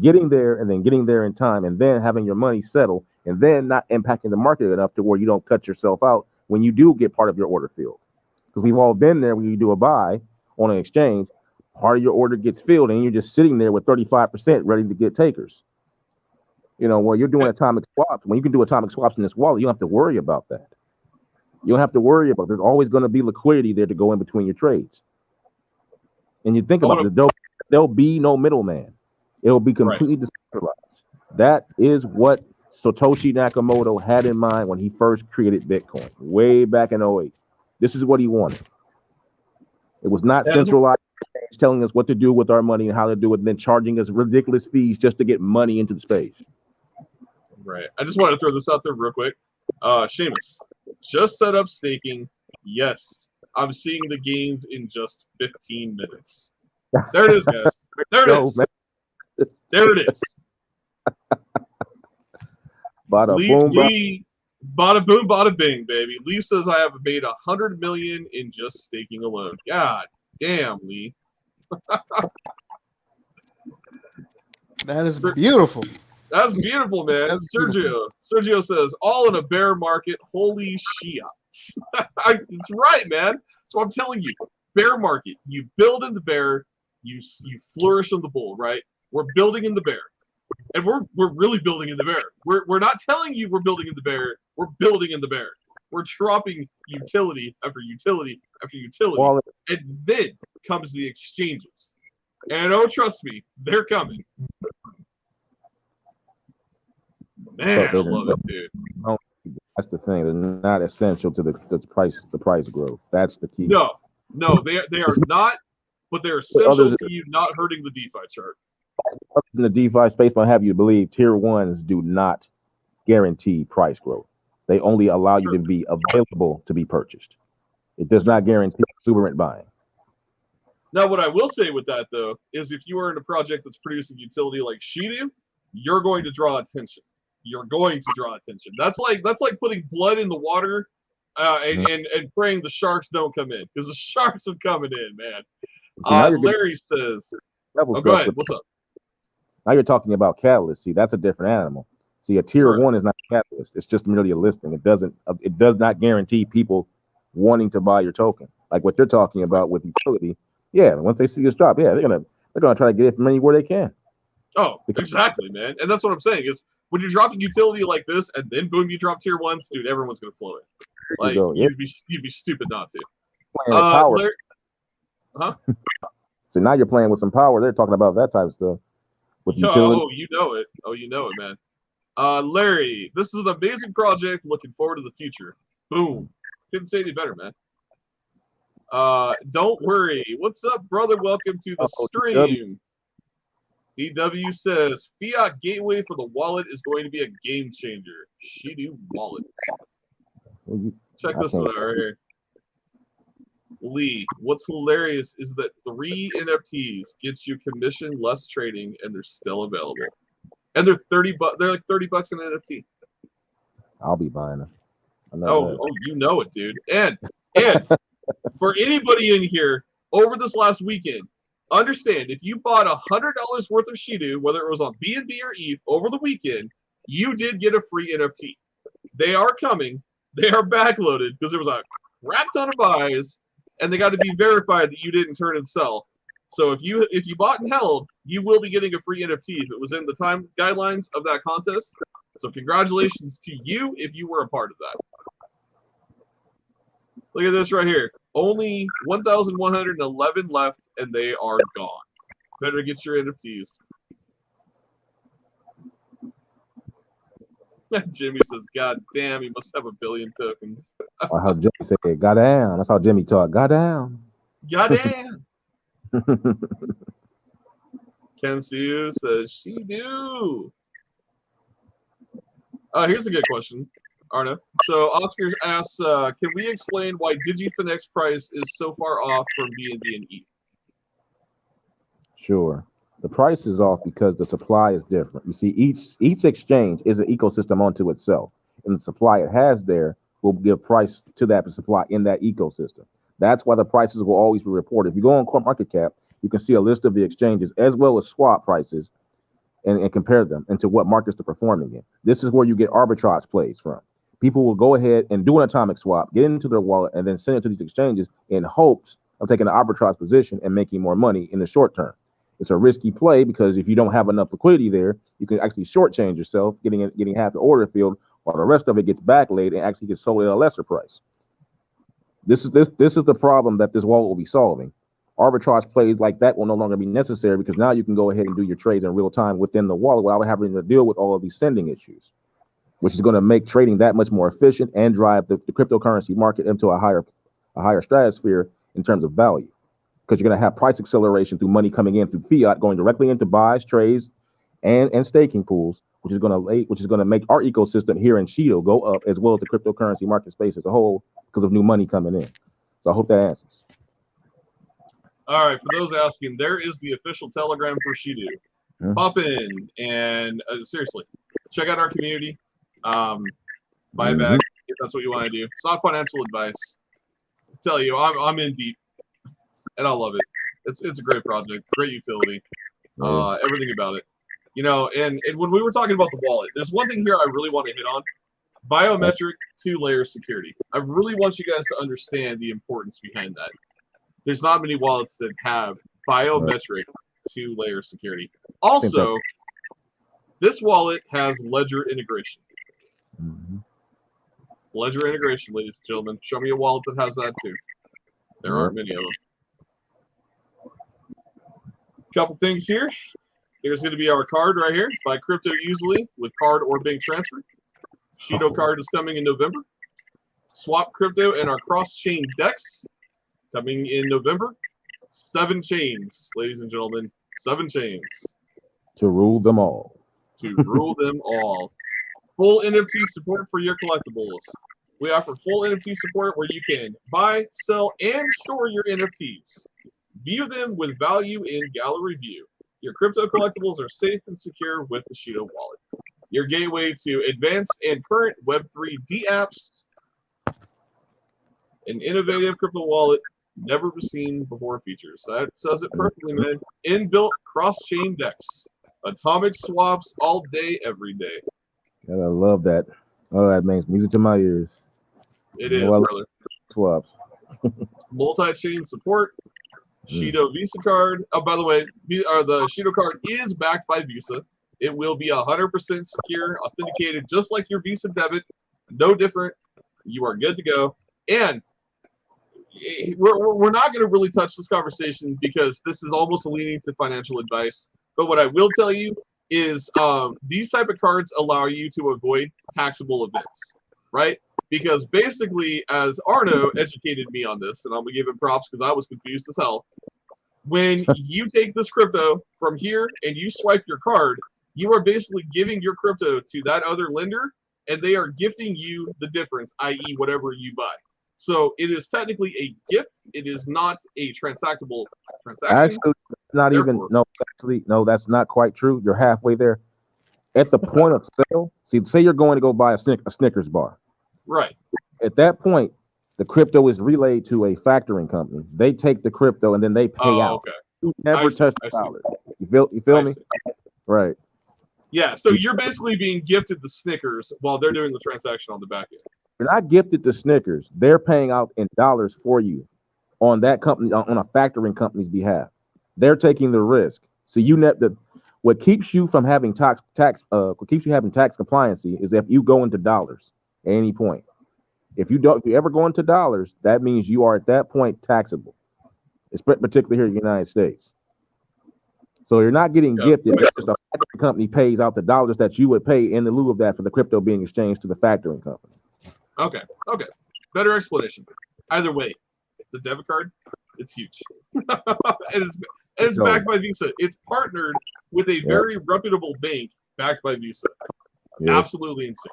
Getting there and then getting there in time, and then having your money settle, and then not impacting the market enough to where you don't cut yourself out when you do get part of your order filled. Because we've all been there when you do a buy on an exchange, part of your order gets filled and you're just sitting there with 35% ready to get takers. Well, you're doing atomic swaps. When you can do atomic swaps in this wallet, you don't have to worry about that. You don't have to worry about it. There's always going to be liquidity there to go in between your trades. And you think about it, there'll be no middleman. It'll be completely decentralized. That is what Satoshi Nakamoto had in mind when he first created Bitcoin, way back in 2008. This is what he wanted. It was not centralized telling us what to do with our money and how to do it, and then charging us ridiculous fees just to get money into the space. Right. I just wanted to throw this out there real quick. Seamus, just set up staking. Yes, I'm seeing the gains in just 15 minutes. There it is, guys. There it is. There it is. Bada boom, bada boom, bada bing, baby. Lee says I have made $100 million in just staking alone. God damn, Lee. That is beautiful. That's beautiful, man. That's Sergio. Sergio says, all in a bear market. Holy shit. It's right, man. That's what I'm telling you. Bear market. You build in the bear, you flourish in the bull, right? We're building in the bear. And we're really building in the bear. We're not telling you we're building in the bear. We're building in the bear. We're dropping utility after utility after utility. And then comes the exchanges. And oh, trust me, they're coming. Man, I love it, dude. That's the thing. They're not essential to the price growth. That's the key. No, they are not, but they're essential to you not hurting the DeFi chart. In the DeFi space, I have you believe tier ones do not guarantee price growth. They only allow you to be available to be purchased. It does not guarantee exuberant buying. Now, what I will say with that, though, is if you are in a project that's producing utility like Shido, you're going to draw attention. you're going to draw attention. That's like putting blood in the water and praying the sharks don't come in, because the sharks are coming in, man. Larry says, "Oh, go ahead. What's up?" Now you're talking about catalyst. See, that's a different animal. See, a tier 1 is not a catalyst. It's just merely a listing. It does not guarantee people wanting to buy your token. Like what you're talking about with utility. Yeah, once they see this drop, yeah, they're gonna try to get it from anywhere they can. Oh, exactly, man. And that's what I'm saying is when you're dropping utility like this, and then boom, you drop tier 1s, dude, everyone's gonna flow in. Like you'd be stupid not to. Power. Huh? So now you're playing with some power. They're talking about that type of stuff. With utility. Oh, you know it. Oh, you know it, man. Larry, this is an amazing project. Looking forward to the future. Boom. Couldn't say any better, man. Don't worry. What's up, brother? Welcome to the stream. DW says, Fiat Gateway for the wallet is going to be a game changer. Shido Wallet. Check this one out right here. Lee, what's hilarious is that 3 NFTs gets you commission less trading, and they're still available. And they're $30. They're like $30 an NFT. I'll be buying them. Oh, you know it, dude. And for anybody in here over this last weekend, understand if you bought $100 worth of Shido, whether it was on BNB or ETH over the weekend, you did get a free NFT. They are coming. They are backloaded because there was a crap ton of buys, and they got to be verified that you didn't turn and sell. So if you bought and held, you will be getting a free NFT if it was in the time guidelines of that contest. So congratulations to you if you were a part of that. Look at this right here. Only 1,111 left, and they are gone. Better get your NFTs. Jimmy says, God damn, he must have 1 billion tokens. I heard Jimmy say, "God down." That's how Jimmy talk. God down. God damn. Ken Siu says, she do. Here's a good question, Arna. So Oscar asks, can we explain why DigiFinex price is so far off from BNB and ETH? Sure. The price is off because the supply is different. You see, each exchange is an ecosystem unto itself, and the supply it has there will give price to that supply in that ecosystem. That's why the prices will always be reported. If you go on CoinMarketCap, you can see a list of the exchanges as well as swap prices and compare them into what markets they're performing in. This is where you get arbitrage plays from. People will go ahead and do an atomic swap, get into their wallet, and then send it to these exchanges in hopes of taking an arbitrage position and making more money in the short term. It's a risky play because if you don't have enough liquidity there, you can actually shortchange yourself, getting half the order filled, while the rest of it gets backlayed and actually gets sold at a lesser price. This is the problem that this wallet will be solving. Arbitrage plays like that will no longer be necessary because now you can go ahead and do your trades in real time within the wallet without having to deal with all of these sending issues, which is going to make trading that much more efficient and drive the cryptocurrency market into a higher stratosphere in terms of value. Because you're going to have price acceleration through money coming in through fiat going directly into buys, trades, and staking pools, which is going to make our ecosystem here in Shido go up as well as the cryptocurrency market space as a whole because of new money coming in. So I hope that answers. All right, for those asking, there is the official Telegram for Shido. Pop in and seriously, check out our community. Buy back if that's what you want to do. It's not financial advice. I tell you, I'm in deep. And I love it. It's a great project, great utility, everything about it. You know, and when we were talking about the wallet, there's one thing here I really want to hit on: biometric 2-layer security. I really want you guys to understand the importance behind that. There's not many wallets that have biometric 2-layer security. Also, this wallet has ledger integration. Ledger integration, ladies and gentlemen. Show me a wallet that has that too. There aren't many of them. Couple things here. Here's going to be our card right here. Buy crypto easily with card or bank transfer. Shido card is coming in November. Swap crypto and our cross-chain DEX coming in November. 7 chains, ladies and gentlemen. 7 chains. To rule them all. To rule them all. Full NFT support for your collectibles. We offer full NFT support where you can buy, sell, and store your NFTs. View them with value in gallery view. Your crypto collectibles are safe and secure with the Shido wallet. your gateway to advanced and current Web3 apps, an innovative crypto wallet, never seen before features. That says it perfectly, man. Inbuilt cross-chain DEX, atomic swaps all day, every day. Yeah, I love that. Oh, that makes music to my ears. It is, brother. Swaps. Multi-chain support. Shido Visa card. Oh, by the way, the Shido card is backed by Visa. It will be 100% secure, authenticated, just like your Visa debit. No different. You are good to go. And we're not going to really touch this conversation because this is almost leaning to financial advice. But what I will tell you is these type of cards allow you to avoid taxable events, right? Because basically, as Arno educated me on this, and I'm going to give him props because I was confused as hell, when you take this crypto from here and you swipe your card, you are basically giving your crypto to that other lender, and they are gifting you the difference, i.e. whatever you buy. So it is technically a gift. It is not a transactable transaction. Actually, not even. No, actually, no, that's not quite true. You're halfway there. At the point of sale, see, say you're going to go buy a Snickers bar. Right. At that point, the crypto is relayed to a factoring company. They take the crypto and then they pay out. Okay. You never touch the dollar. You feel me? Right. Yeah, so you're basically being gifted the Snickers while they're doing the transaction on the back end. You're not gifted the Snickers. They're paying out in dollars for you on that company, on a factoring company's behalf. They're taking the risk. So what keeps you from having tax compliancy is if you go into dollars at any point. If you ever go into dollars, that means you are at that point taxable. It's particularly here in the United States. So you're not getting gifted. It's just a factoring company pays out the dollars that you would pay in the lieu of that for the crypto being exchanged to the factoring company. Okay. Better explanation. Either way, the debit card, it's huge. it's backed by Visa. It's partnered with a very reputable bank backed by Visa. Yeah. Absolutely insane.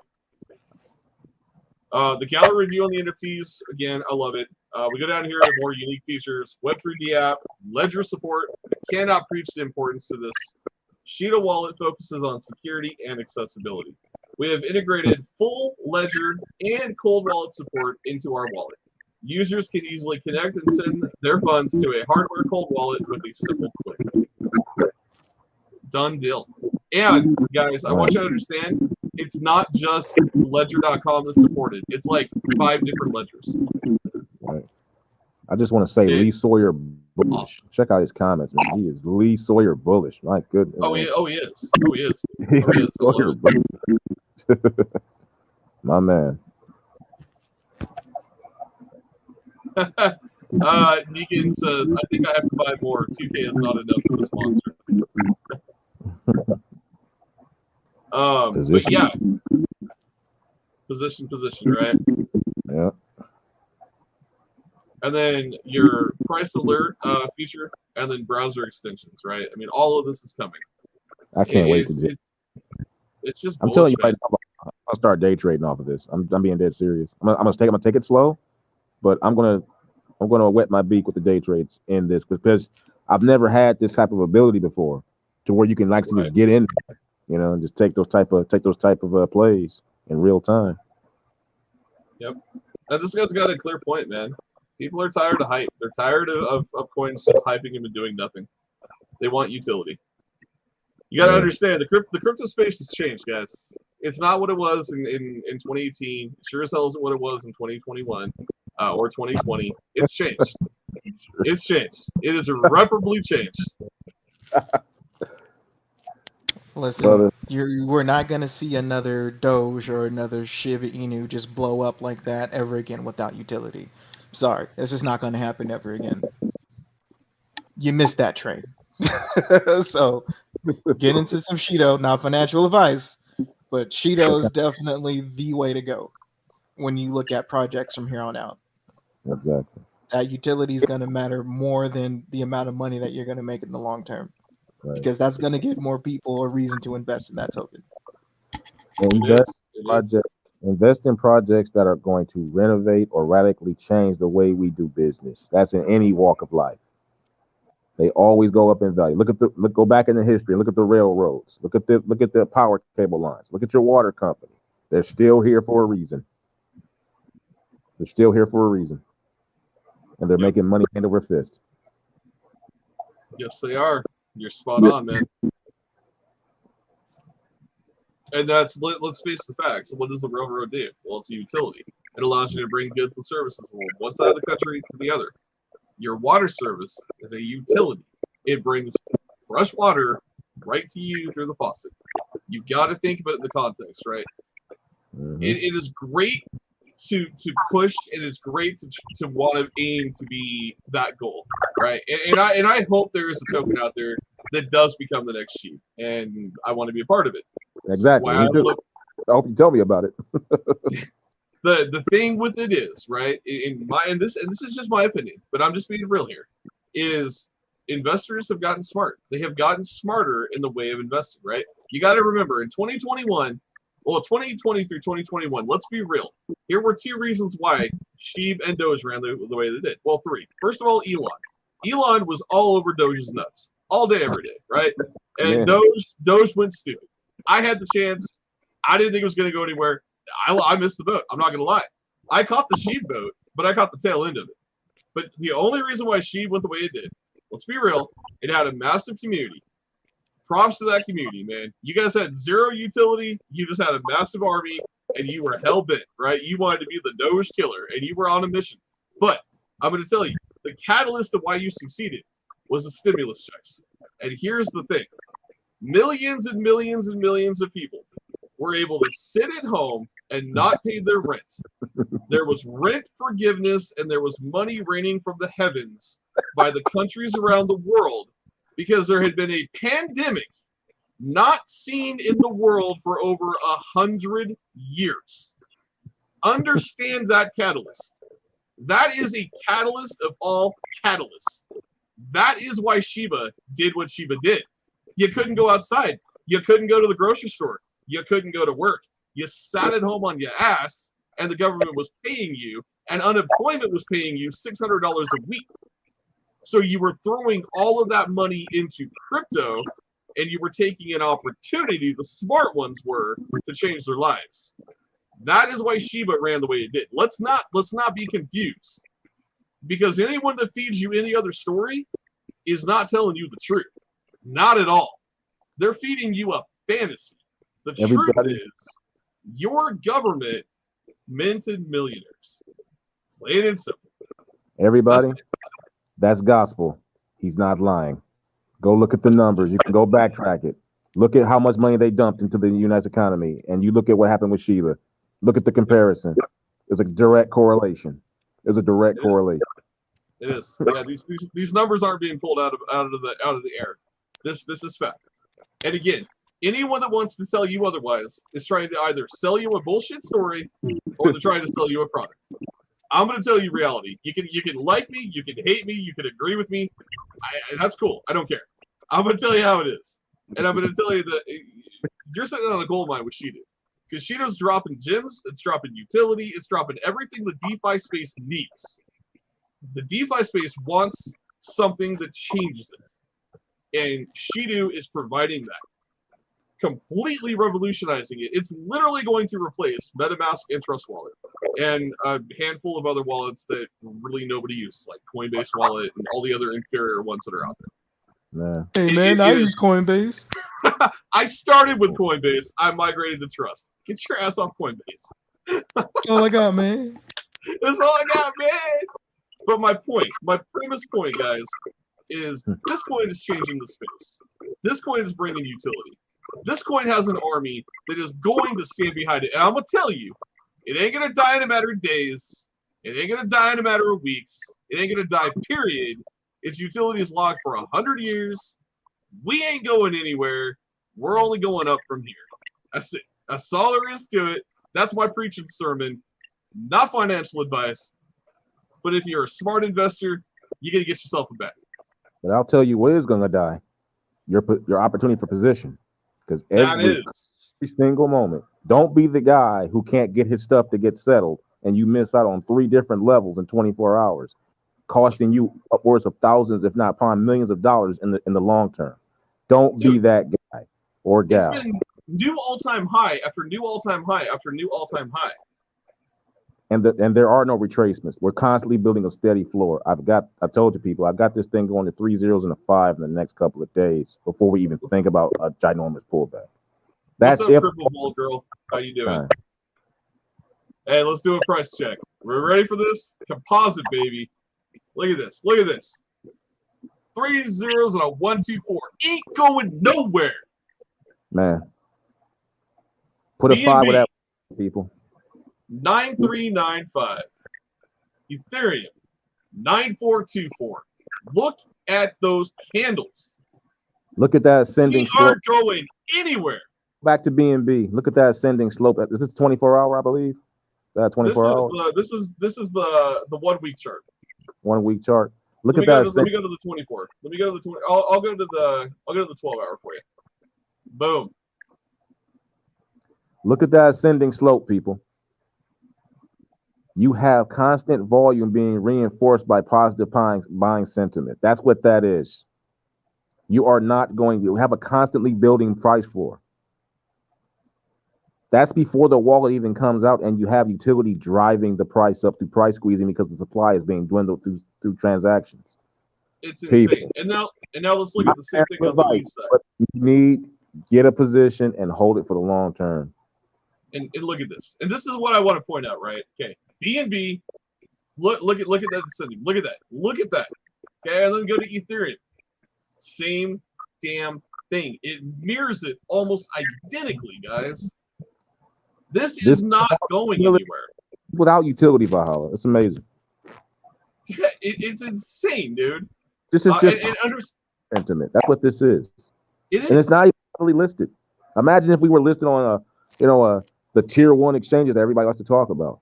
The gallery review on the NFTs, again, I love it. We go down here to more unique features. Web3 app, ledger support. Cannot preach the importance to this. Shido wallet focuses on security and accessibility. We have integrated full ledger and cold wallet support into our wallet. Users can easily connect and send their funds to a hardware cold wallet with a simple click. Done deal. And guys, I want you to understand, it's not just ledger.com that's supported. It's like 5 different ledgers. Right. I just want to say Lee Sawyer bullish. Check out his comments, man. He is Lee Sawyer bullish. My goodness. Oh, he is. Sawyer bullish. My man. Negan says, I think I have to buy more. 2K is not enough for the sponsor. But yeah. Position, right? Yeah. And then your price alert feature, and then browser extensions, right? I mean, all of this is coming. I can't wait to do it. It's just I'm telling you right now, I'll start day trading off of this. I'm being dead serious. I'm gonna take it slow, but I'm gonna wet my beak with the day trades in this because I've never had this type of ability before, to where you can actually just get in, and just take those type of plays in real time. Yep. And this guy's got a clear point, man. People are tired of hype. They're tired of coins just hyping them and doing nothing. They want utility. You got to understand, the crypto space has changed, guys. It's not what it was in 2018. It sure as hell isn't what it was in 2021 or 2020. It's changed. It's changed. It is irreparably changed. Listen, we're not going to see another Doge or another Shiba Inu just blow up like that ever again without utility. Sorry, this is not going to happen ever again. You missed that trade. So get into some Shido, not financial advice, but Shido is definitely the way to go when you look at projects from here on out. Exactly. That utility is going to matter more than the amount of money that you're going to make in the long term. Right. Because that's going to give more people a reason to invest in that token. Invest in projects that are going to renovate or radically change the way we do business. That's in any walk of life. They always go up in value. Go back in the history. Look at the railroads. Look at the power cable lines. Look at your water company. They're still here for a reason. They're still here for a reason, and they're making money hand over fist. Yes, they are. You're spot on, man. And let's face the facts. What does the railroad do? Well, it's a utility. It allows you to bring goods and services from one side of the country to the other. Your water service is a utility. It brings fresh water right to you through the faucet. You got to think about it in the context, right? Mm-hmm. It is great to push, and it's great to want to aim to be that goal, right? And I hope there is a token out there that does become the next sheep, and I want to be a part of it. Exactly. I hope you tell me about it. The thing with it is, right, and this is just my opinion, but I'm just being real here, is investors have gotten smart. They have gotten smarter in the way of investing, right? You got to remember, in 2020 through 2021, let's be real. Here were two reasons why Sheeb and Doge ran the way they did. Well, three. First of all, Elon. Elon was all over Doge's nuts all day, every day, right? And Doge went stupid. I had the chance. I didn't think it was going to go anywhere. I missed the boat. I'm not going to lie. I caught the Sheeb boat, but I caught the tail end of it. But the only reason why Sheeb went the way it did, let's be real, it had a massive community. Props to that community, man. You guys had zero utility. You just had a massive army, and you were hell-bent, right? You wanted to be the Doge killer, and you were on a mission. But I'm going to tell you, the catalyst of why you succeeded was the stimulus checks. And here's the thing. Millions and millions and millions of people were able to sit at home and not pay their rent. There was rent forgiveness, and there was money raining from the heavens by the countries around the world because there had been a pandemic not seen in the world for over 100 years. Understand that catalyst. That is a catalyst of all catalysts. That is why Shiba did what Shiba did. You couldn't go outside. You couldn't go to the grocery store. You couldn't go to work. You sat at home on your ass, and the government was paying you, and unemployment was paying you $600 a week. So you were throwing all of that money into crypto, and you were taking an opportunity, the smart ones were, to change their lives. That is why Shiba ran the way it did. Let's not be confused. Because anyone that feeds you any other story is not telling you the truth. Not at all. They're feeding you a fantasy. The truth is, your government minted millionaires. Plain and simple. Everybody, that's gospel. He's not lying. Go look at the numbers. You can go backtrack it. Look at how much money they dumped into the U.S. economy, and you look at what happened with Shiba. Look at the comparison. There's a direct correlation. There's a direct correlation. It is. Yeah, these numbers aren't being pulled out of the air. This is fact. And again, anyone that wants to tell you otherwise is trying to either sell you a bullshit story or they're trying to sell you a product. I'm going to tell you reality. You can like me, you can hate me, you can agree with me. That's cool. I don't care. I'm going to tell you how it is. And I'm going to tell you that you're sitting on a gold mine with Shido. Because Shido's dropping gems, it's dropping utility, it's dropping everything the DeFi space needs. The DeFi space wants something that changes it. And Shido is providing that. Completely revolutionizing it. It's literally going to replace MetaMask and Trust Wallet and a handful of other wallets that really nobody uses, like Coinbase Wallet and all the other inferior ones that are out there. Hey man, I use Coinbase. I started with Coinbase. I migrated to Trust. Get your ass off Coinbase. That's all I got, man. That's all I got, man. But my premise point, guys, is this coin is changing the space. This coin is bringing utility. This coin has an army that is going to stand behind it. And I'm going to tell you, it ain't going to die in a matter of days. It ain't going to die in a matter of weeks. It ain't going to die, period. Its utility is locked for 100 years. We ain't going anywhere. We're only going up from here. That's it. That's all there is to it. That's my preaching sermon. Not financial advice. But if you're a smart investor, you got to get yourself a bet. But I'll tell you what is going to die. Your opportunity for position. Because every single moment, don't be the guy who can't get his stuff to get settled and you miss out on 3 different levels in 24 hours. costing you upwards of thousands, if not upon millions of dollars in the long term. Don't be that guy or gal. It's been new all-time high after new all-time high after new all-time high. And there are no retracements. We're constantly building a steady floor. I told you people, I've got this thing going to 3 zeros and a 5 in the next couple of days before we even think about a ginormous pullback. That's What's up, Triple Bull Girl? How you doing? Time. Hey, let's do a price check. We're ready for this? Composite, baby. Look at this. Look at this. 3 zeros and a 1, 2, 4. Ain't going nowhere. Man. Put a 5 with that, people. 9395. Ethereum 9424. Look at those candles. Look at that ascending We slope. aren't going anywhere. Back to BNB. Look at that ascending slope. Is this 24-hour, I believe? Is that 24 hours? This is the 1 week chart. 1 week chart. Look Let at that. me go to the 24. Let me go to the 20. I'll go to the 12 hour for you. Boom. Look at that ascending slope, people. You have constant volume being reinforced by positive buying sentiment. That's what that is. You are not going to have a constantly building price floor. That's before the wallet even comes out, and you have utility driving the price up through price squeezing because the supply is being dwindled through transactions. It's insane. People. And now let's look at the same thing on the weak side. But you get a position and hold it for the long term. And look at this. And this is what I want to point out, right? Okay. BNB, look at that ascending. Look at that. Look at that. Okay, and then go to Ethereum. Same damn thing. It mirrors it almost identically, guys. This is not going anywhere. Without utility, Valhalla. It's amazing. It's insane, dude. This is just sentiment. That's what this is. It is. And it's not even really listed. Imagine if we were listed on the tier 1 exchanges that everybody likes to talk about.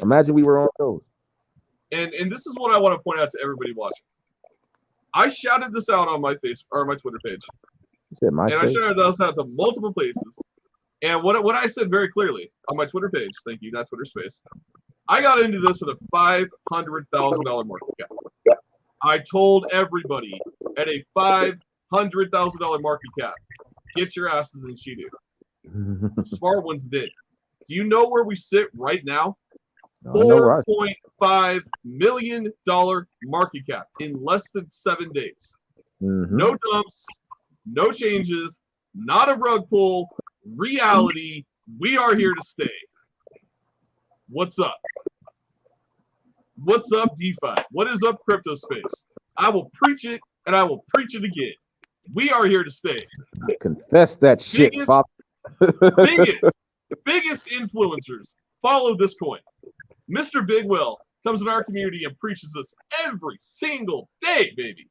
Imagine we were on those. And this is what I want to point out to everybody watching. I shouted this out on my my Twitter page. I shouted this out to multiple places. And what I said very clearly on my Twitter page, thank you, not Twitter Space, I got into this at a $500,000 market cap. I told everybody at a $500,000 market cap, get your asses in Shido. The smart ones did. Do you know where we sit right now? $4.5 million market cap in less than 7 days. No dumps, no changes, not a rug pull. Reality, we are here to stay. What's up? What's up, DeFi? What is up, crypto space? I will preach it, and I will preach it again. We are here to stay. Confess that shit, Pop. biggest influencers follow this coin. Mr. Bigwell comes in our community and preaches this every single day, baby.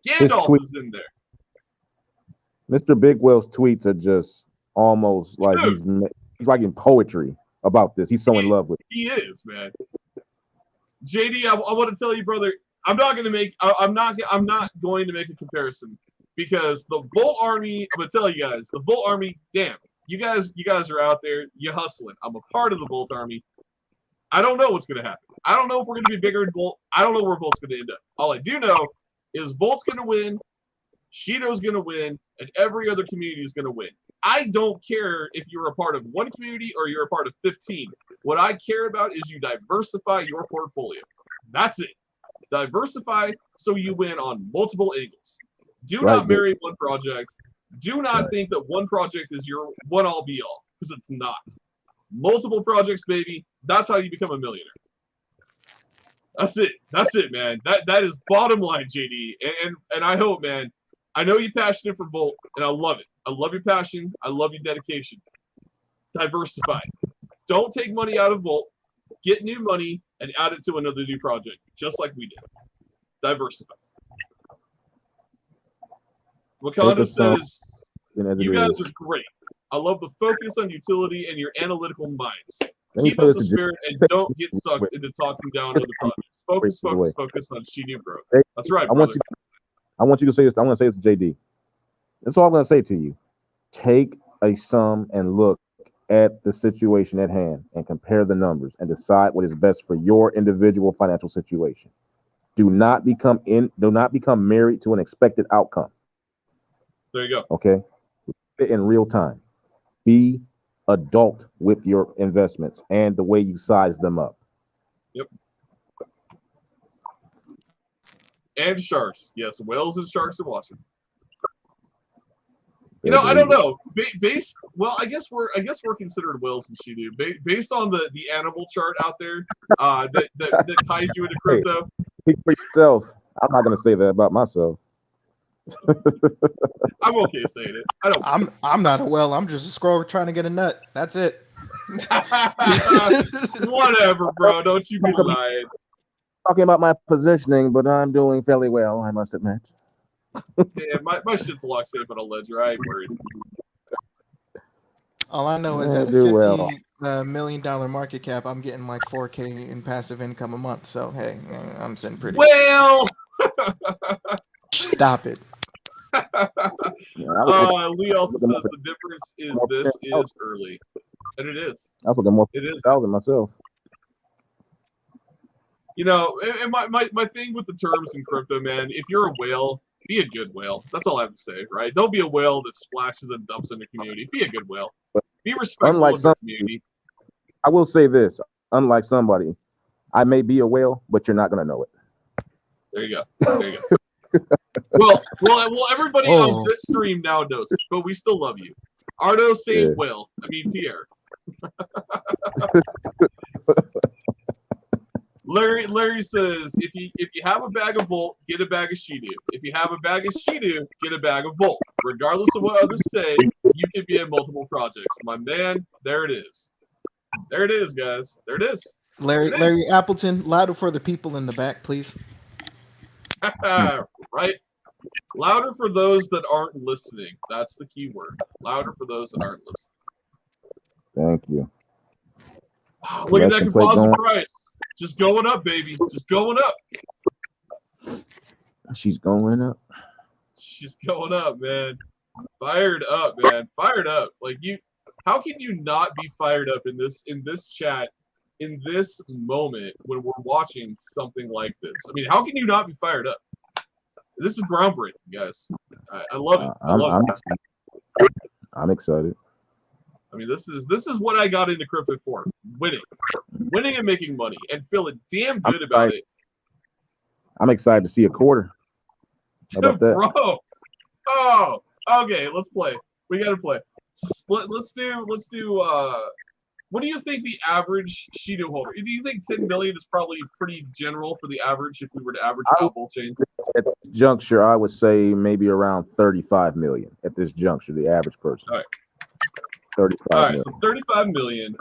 Gandalf is in there. Mr. Bigwell's tweets are just almost like he's writing poetry about this. He's so in love with it. He is, man. JD, I want to tell you, brother, I'm not going to make a comparison because the Volt Army, I'm going to tell you guys, the Volt Army, damn, you guys are out there, you're hustling. I'm a part of the Volt Army. I don't know what's going to happen. I don't know if we're going to be bigger than Volt. I don't know where Volt's going to end up. All I do know is Volt's going to win, Shido's going to win, and every other community is going to win. I don't care if you're a part of one community or you're a part of 15. What I care about is you diversify your portfolio. That's it. Diversify so you win on multiple angles. Do not marry one project. Do not think that one project is your one-all be-all, because it's not. Multiple projects, baby. That's how you become a millionaire. That's it. That's it, man. That is bottom line, JD. And I hope, man, I know you're passionate for Volt, and I love it. I love your passion. I love your dedication. Diversify. Don't take money out of Volt. Get new money and add it to another new project, just like we did. Diversify. Wakanda says, you guys are great. I love the focus on utility and your analytical minds. Keep up the spirit and don't get sucked into talking down other projects. Focus on Shido growth. That's right, brother. I want you to say this. I want to say this to JD. That's all I'm going to say to you. Take a sum and look at the situation at hand and compare the numbers and decide what is best for your individual financial situation. Do not become married to an expected outcome. There you go. Okay, in real time. Be adult with your investments and the way you size them up. Yep. And sharks. Yes, whales and sharks are watching. You know, I don't know. Well, I guess we're considered whales and Shido. Based on the animal chart out there that ties you into crypto. Speak for yourself. I'm not gonna say that about myself. I'm okay saying it. I'm not a whale. I'm just a squirrel trying to get a nut. That's it. Whatever, bro. Don't you be lying. Talking about my positioning, but I'm doing fairly well, I must admit. Yeah, my shit's locked safe on a ledger. I ain't worried. All I know is Yeah, at a do $50 well. million market cap, I'm getting like 4K in passive income a month. So hey, I'm sitting pretty. Well, Stop it. Lee also says the difference is this is early, and it is. I was looking more It is. thousand myself. You know, and my thing with the terms in crypto, man. If you're a whale, be a good whale. That's all I have to say, right? Don't be a whale that splashes and dumps in the community. Be a good whale. Be respectful of the community. I will say this: unlike somebody, I may be a whale, but you're not gonna know it. There you go. There you go. well, everybody on this stream now knows it, but we still love you. Ardo Saint Will. I mean Pierre. Larry says if you have a bag of Volt, get a bag of Shido. If you have a bag of Shido, get a bag of Volt. Regardless of what others say, you can be in multiple projects. My man, there it is. There it is, guys. There it is. Larry Appleton, louder for the people in the back, please. Right? Louder for those that aren't listening. That's the key word. Louder for those that aren't listening. Thank you. Look at that composite price. Just going up, baby. Just going up. She's going up. She's going up, man. Fired up, man. Fired up. Like how can you not be fired up in this chat, in this moment when we're watching something like this? I mean, how can you not be fired up? This is groundbreaking, guys. I love it. I love it. I'm excited. I mean, this is what I got into crypto for: winning and making money, and feeling damn good about it. I'm excited to see a quarter. How about that, bro? Oh, okay. Let's play. We gotta play. Let's do. What do you think the average Shido holder? Do you think 10 million is probably pretty general for the average if we were to average out both chains? At this juncture, I would say maybe around 35 million at this juncture, the average person. All right. 35 All right, million. so 35 million.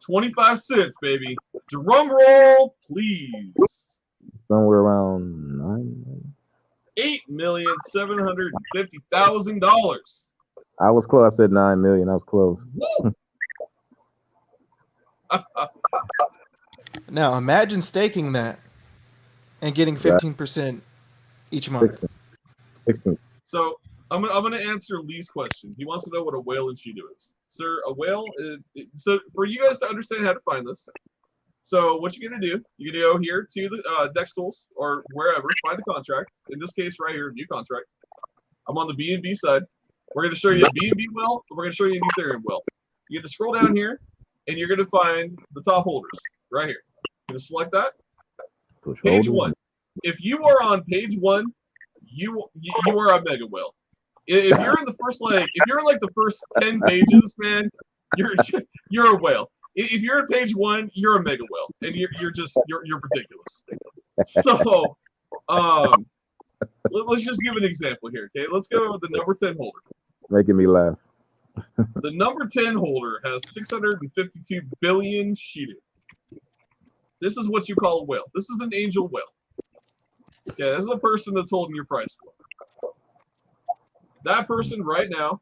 25 cents, baby. Drum roll, please. Somewhere around 9 million. $8,750,000. I was close. I said 9 million. I was close. Now imagine staking that and getting 15% each month. 16. So I'm gonna answer Lee's question. He wants to know what a whale and Shido is. Sir, a whale is, so for you guys to understand how to find this. So what you're gonna do, you're gonna go here to the Dex tools or wherever, find the contract. In this case, right here, new contract. I'm on the BNB side. We're gonna show you a BNB whale, and we're gonna show you an Ethereum whale. You're gonna scroll down here, and you're gonna find the top holders right here. You're gonna select that. Page 1. If you are on page 1, you are a mega whale. If you're in the first if you're in like the first 10 pages, man, you're a whale. If you're at page 1, you're a mega whale, and you're ridiculous. So, let's just give an example here, okay? Let's go with the number 10 holder. Making me laugh. The number 10 holder has 652 billion Shido. This is what you call a whale. This is an angel whale. Okay, this is a person that's holding your price floor. That person right now,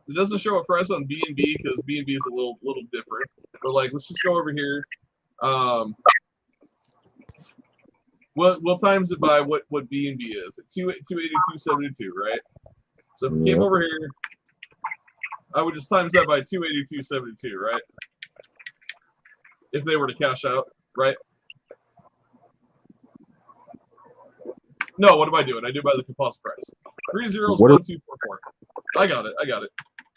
it doesn't show a price on BNB because BNB is a little different. But like, let's just go over here. We'll times it by what BNB is. 282.72, right? So if we came over here, I would just times that by 282.72, right? If they were to cash out, right? No, what am I doing? I do by the composite price. 30 What are- 1244. I got it.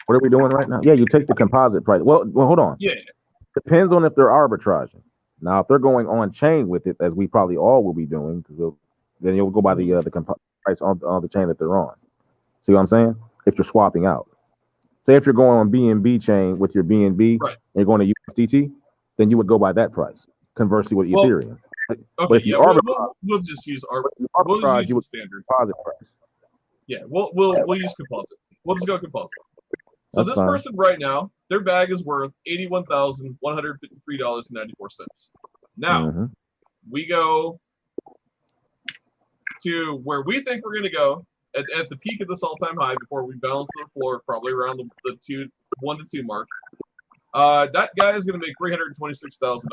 What are we doing right now? Yeah, you take the composite price. Well, hold on. Yeah. Depends on if they're arbitraging. Now, if they're going on chain with it, as we probably all will be doing, because then you'll go by the price on the chain that they're on. See what I'm saying? If you're swapping out, say if you're going on BNB chain with your BNB, Right. and you're going to USDT, then you would go by that price. Conversely, with Ethereum. Okay, But if you we'll just use arbitrage, we'll use you the would standard. composite price. Yeah, we'll use composite. We'll just go composite. So That's this fine. person right now, their bag is worth $81,153.94. Now we go to where we think we're going to go at the peak of this all-time high before we balance to the floor, probably around the 1 to 2 mark. That guy is going to make $326,000.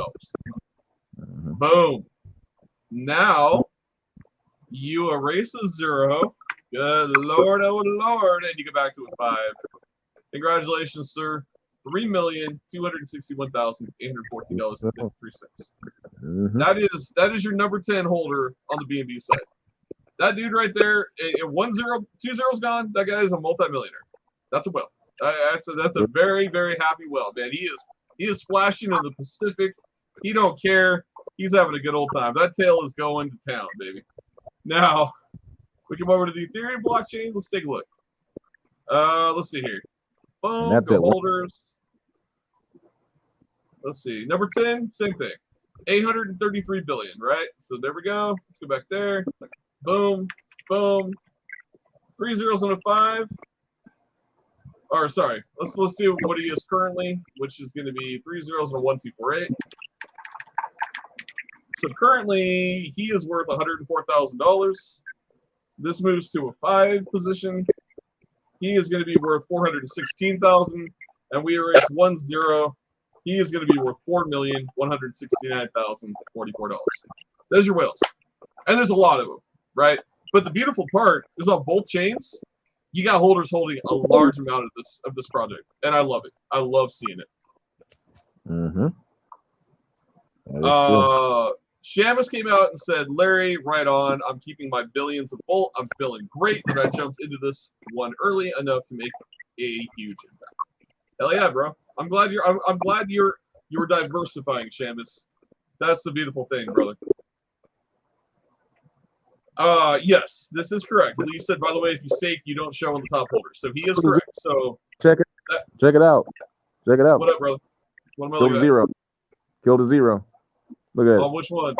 Boom. Now you erase a 0. Good Lord, oh Lord, and you go back to a 5. Congratulations, sir. $3,261,814.53. That is your number 10 holder on the BNB side. That dude right there, 1 0, 2 zeros gone. That guy is a multimillionaire. That's a whale. That's a very, very happy whale, man. He is splashing in the Pacific. He don't care. He's having a good old time. That tail is going to town, baby. Now we come over to the Ethereum blockchain. Let's take a look. Let's see here. Boom, go holders. Let's see. Number 10, same thing. 833 billion, right? So there we go. Let's go back there. Boom, boom. 3 zeros and a 5. Or sorry, let's do what he is currently, which is going to be 3 zeros and a 1, 2, 4, 8. So currently he is worth $104,000. This moves to a 5 position. He is going to be worth $416,000, and we erase 1 0. He is going to be worth $4,169,044. There's your whales, and there's a lot of them, right? But the beautiful part is on both chains, you got holders holding a large amount of this project, and I love it. I love seeing it. Shamus came out and said, Larry, right on. I'm keeping my billions of volt. I'm feeling great that I jumped into this one early enough to make a huge impact. Hell yeah, bro. I'm glad you're diversifying, Shamus. That's the beautiful thing, brother. Yes, this is correct. Lee said, by the way, if you stake, you don't show on the top holder. So he is correct. So check it out. Check it out. What up, brother? What am I looking at? Zero. Kill the 0. Look at it. Which one?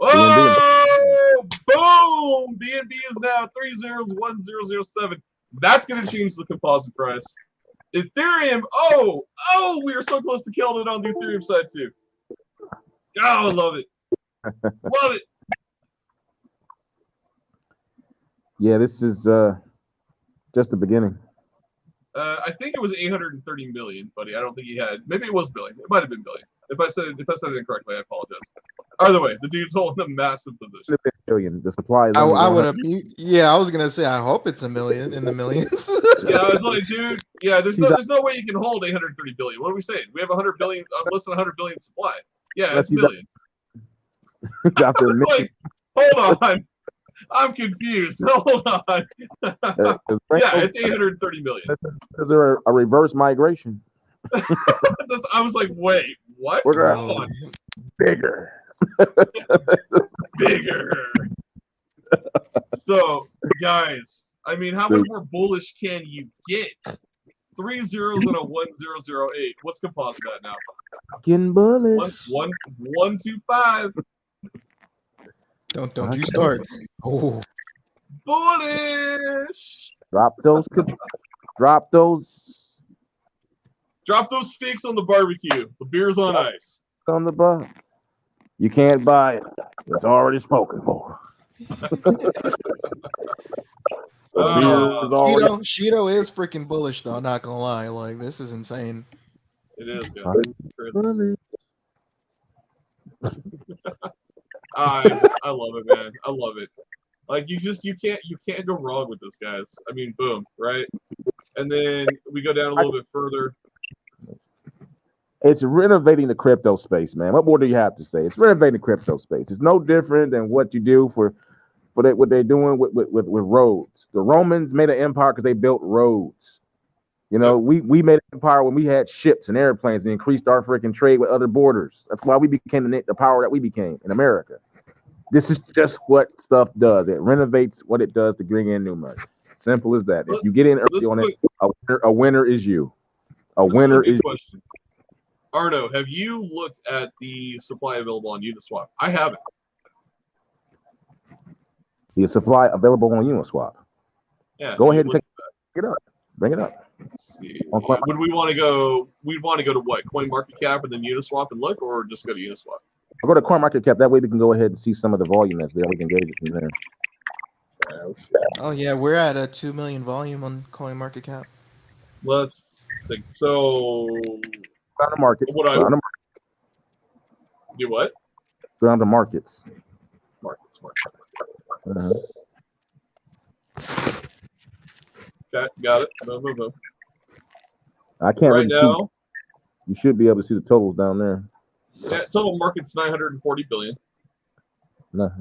Oh, boom! BNB is now 301,007. That's going to change the composite price. Ethereum, we are so close to killing it on the Ethereum side too. Oh, I love it. Love it. Yeah, this is just the beginning. I think it was 830 million, buddy. I don't think he had. Maybe it was billion. It might have been billion. If I said it incorrectly, I apologize. Either way, the dude's holding a massive position. Billion. The supply is. I would have. Yeah, I was gonna say. I hope it's a million in the millions. Yeah, I was like, dude. Yeah, there's no way you can hold 830 billion. What are we saying? We have 100 billion, less than 100 billion supply. Yeah, it's billion. It's like, hold on. I'm confused. Hold on. Yeah, it's 830 million. Is there a reverse migration? I was like, wait, what? We're bigger. Bigger. So, guys, I mean, how much more bullish can you get? 3 zeros and a 1008. What's composite at now? Fucking bullish. 125. Don't you start. Oh, bullish. Drop those steaks on the barbecue. The beer's on ice. On the bar. You can't buy it. It's already spoken for. Shido is freaking bullish though. Not gonna lie, like this is insane. It is, guys. I love it, man. I love it. Like you can't go wrong with this, guys. I mean, boom, right? And then we go down a little bit further. It's renovating the crypto space, man. What more do you have to say? It's renovating the crypto space. It's no different than what you do for for what they're doing with roads. The Romans made an empire because they built roads. You know, we made an empire when we had ships and airplanes and increased our freaking trade with other borders. That's why we became the power that we became in America. This is just what stuff does. It renovates what it does to bring in new money. Simple as that. If you get in early on it, a winner is you. A winner is question. Arno, have you looked at the supply available on Uniswap? I haven't. The supply available on Uniswap. Yeah. Go ahead and bring it up. Bring it up. Let's see. Would we want to go? We'd want to go to what? CoinMarketCap and then Uniswap and look, or just go to Uniswap? I'll go to CoinMarketCap. That way we can go ahead and see some of the volume that's there. We can gauge it from there. Oh yeah, we're at a 2 million volume on CoinMarketCap. Let's think. So Down the markets. Do what? Down the markets. Markets. Uh-huh. Okay, got it. Boom. I can't right really now, see. You should be able to see the totals down there. Yeah, total market's 940 billion. No.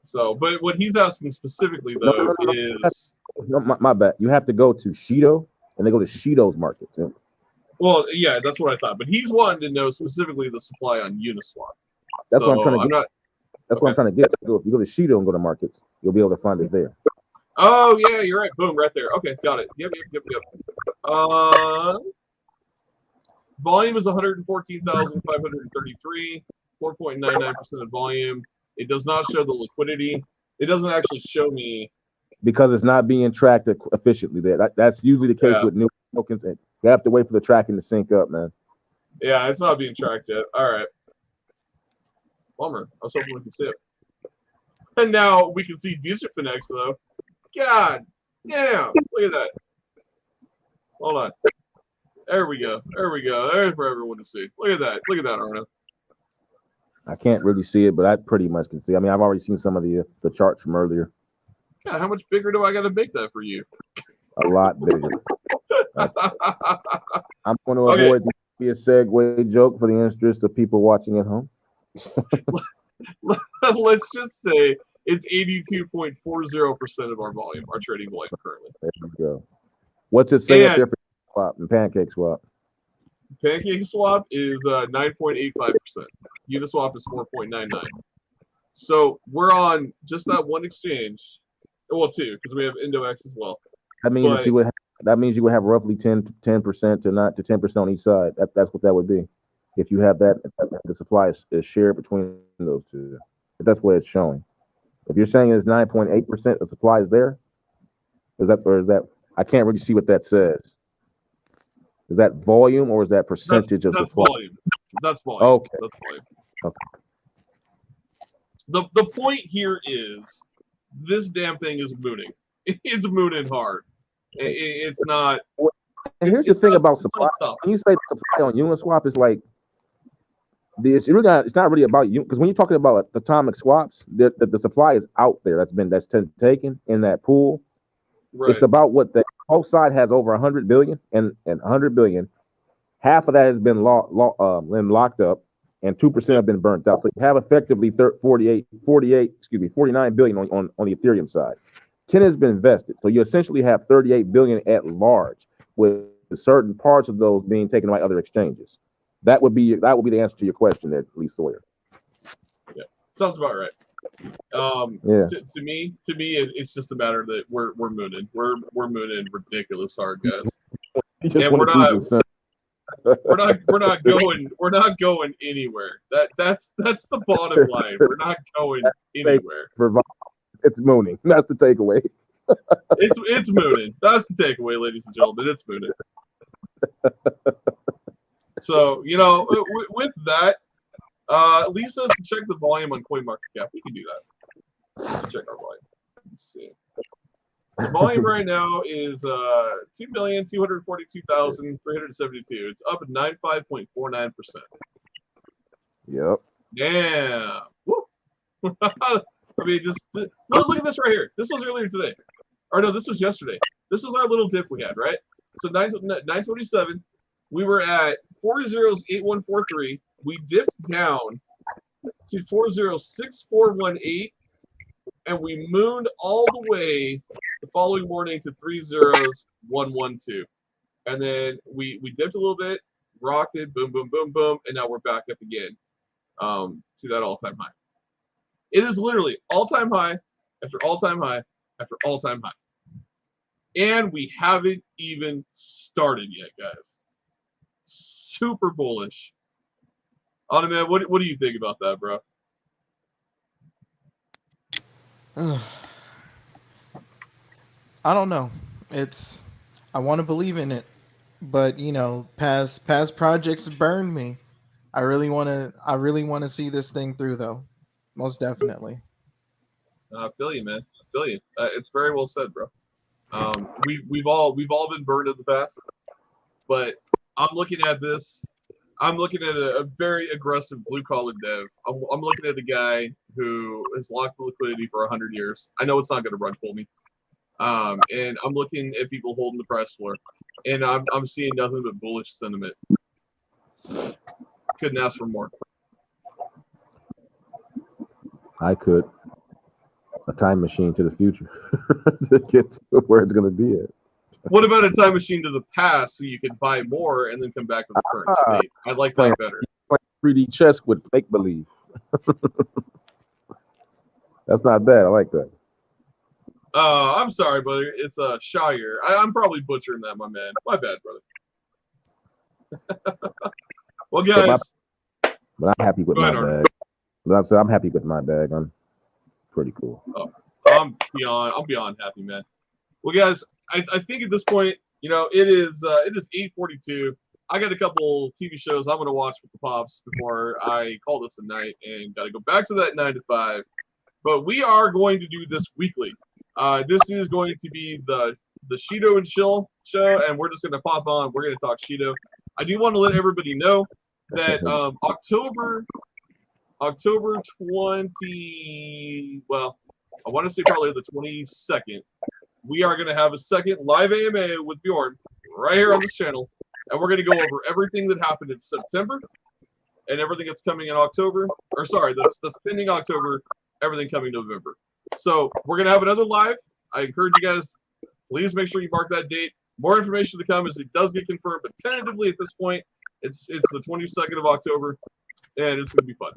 So, but what he's asking specifically though is my bad. You have to go to Shido and they go to Shido's markets. Yeah. Well, yeah, that's what I thought. But he's wanting to know specifically the supply on Uniswap. That's what I'm trying to get. That's what I'm trying to get. If you go to Shido and go to markets, you'll be able to find it there. Oh yeah, you're right. Boom, right there. Okay, got it. Yep. Volume is 114,533, 4.99% of volume. It does not show the liquidity. It doesn't actually show me because it's not being tracked efficiently. That's usually the case with new tokens. You have to wait for the tracking to sync up, man. Yeah, it's not being tracked yet. All right. Bummer. I was hoping we could see it. And now we can see DigiFinex though. God damn! Look at that. Hold on. There we go. There's for everyone to see. Look at that. Look at that, Arno. I can't really see it, but I pretty much can see. I mean, I've already seen some of the charts from earlier. God, how much bigger do I got to make that for you? A lot bigger. I'm going to avoid be a segue joke for the interest of people watching at home. Let's just say it's 82.40% of our volume, our trading volume currently. There you go. What's it say up there for swap and pancake swap? Pancake swap is 9.85%. Uniswap is 4.99. So we're on just that one exchange. Well, two, because we have IndoX as well. That means you would have roughly 10% to 10% on each side. That's what that would be. If you have that, the supply is shared between those two. If that's what it's showing. If you're saying it's 9.8% of supply is there, is that I can't really see what that says. Is that volume or is that percentage of supply? Volume. That's volume. Okay. That's volume. Okay. The point here is this damn thing is mooning. It's mooning hard. It's not. And here's the thing about supply. When you say supply on Uniswap, it's like it's not really about you, because when you're talking about atomic swaps, the supply is out there. That's taken in that pool. Right. It's about what the whole side has over 100 billion, and 100 billion, half of that has been locked up, and 2% have been burnt out. So you have effectively 49 billion on the Ethereum side. 10 has been invested, so you essentially have 38 billion at large, with certain parts of those being taken by other exchanges. That would be the answer to your question there, Lee Sawyer. Yeah, sounds about right. Yeah. To me, it's just a matter that we're mooning. We're mooning ridiculous hard, guys. And we're not going anywhere. That's the bottom line. We're not going anywhere. It's mooning. That's the takeaway. It's mooning. That's the takeaway, ladies and gentlemen. It's mooning. So, with that, Lisa says to check the volume on CoinMarketCap. We can do that. Check our volume. Let's see. The volume right now is 2,242,372. It's up at 95.49%. Yep. Yeah. Woo. I mean, look at this right here. This was earlier today. Or no, this was yesterday. This was our little dip we had, right? So 927, we were at 408143. We dipped down to 406418, and we mooned all the way the following morning to 30112. And then we dipped a little bit, rocked it, boom, boom, boom, boom, and now we're back up again to that all-time high. It is literally all-time high after all-time high after all-time high. And we haven't even started yet, guys. Super bullish. Otto, man, what do you think about that, bro? I don't know. I want to believe in it, but past projects burned me. I really want to see this thing through, though. Most definitely. I feel you, man. I feel you. It's very well said, bro. We've all been burned in the past, but I'm looking at this. I'm looking at a very aggressive blue collar dev. I'm looking at a guy who has locked the liquidity for 100 years. I know it's not going to run pull me. And I'm looking at people holding the price floor, and I'm seeing nothing but bullish sentiment. Couldn't ask for more. I could. A time machine to the future to get to where it's going to be at. What about a time machine to the past so you can buy more and then come back to the current state? I like that better. Like 3D chess with make believe. That's not bad. I like that. I'm sorry, brother. It's a Shire. I'm probably butchering that, my man. My bad, brother. Well, guys. But I'm happy with my bag. But I said I'm happy with my bag. I'm pretty cool. Oh, I'm beyond happy, man. Well, guys, I think at this point, it is 8:42. I got a couple TV shows I'm gonna watch with the pops before I call this a night, and got to go back to that 9 to 5. But we are going to do this weekly. This is going to be the Shido and Chill show, and we're just gonna pop on. We're gonna talk Shido. I do want to let everybody know that October 20, well, I want to say probably the 22nd, we are going to have a second live AMA with Bjorn right here on this channel, and we're going to go over everything that happened in September and everything that's coming in October, or sorry, that's pending October, everything coming November. So we're going to have another live. I encourage you guys, please make sure you mark that date. More information to come as it does get confirmed, but tentatively at this point, it's the 22nd of October, and it's going to be fun.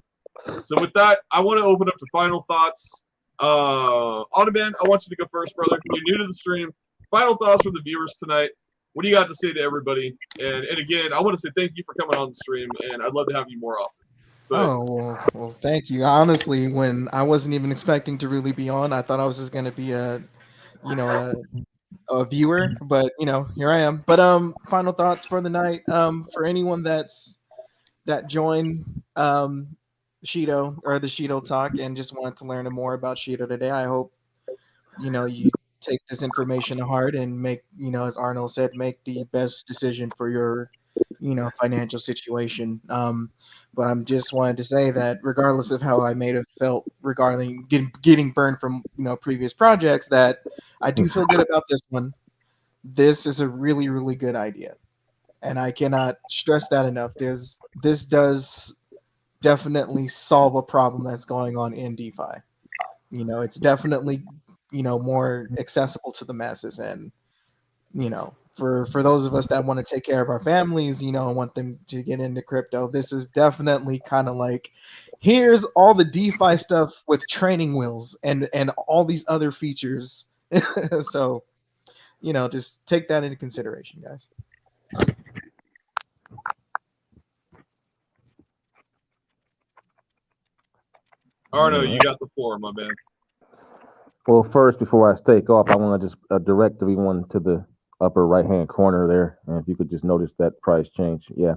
So with that, I want to open up to final thoughts. Automan, I want you to go first, brother. You're new to the stream. Final thoughts from the viewers tonight. What do you got to say to everybody? And again, I want to say thank you for coming on the stream, and I'd love to have you more often. Well, thank you. Honestly, when I wasn't even expecting to really be on, I thought I was just going to be a viewer, but here I am. But final thoughts for the night. For anyone that joined Shido or the Shido Talk and just wanted to learn more about Shido today, I hope you take this information to heart and make, as Arnold said, make the best decision for your financial situation. But I'm just wanted to say that regardless of how I may have felt regarding getting burned from previous projects, that I do feel good about this one. This is a really, really good idea, and I cannot stress that enough. This does definitely solve a problem that's going on in DeFi. It's definitely more accessible to the masses, and for those of us that want to take care of our families, and want them to get into crypto, this is definitely kind of like, here's all the DeFi stuff with training wheels and all these other features. So just take that into consideration, guys. Arno, you got the floor, my man. Well, first, before I take off, I want to just direct everyone to the upper right-hand corner there. And if you could just notice that price change. Yeah,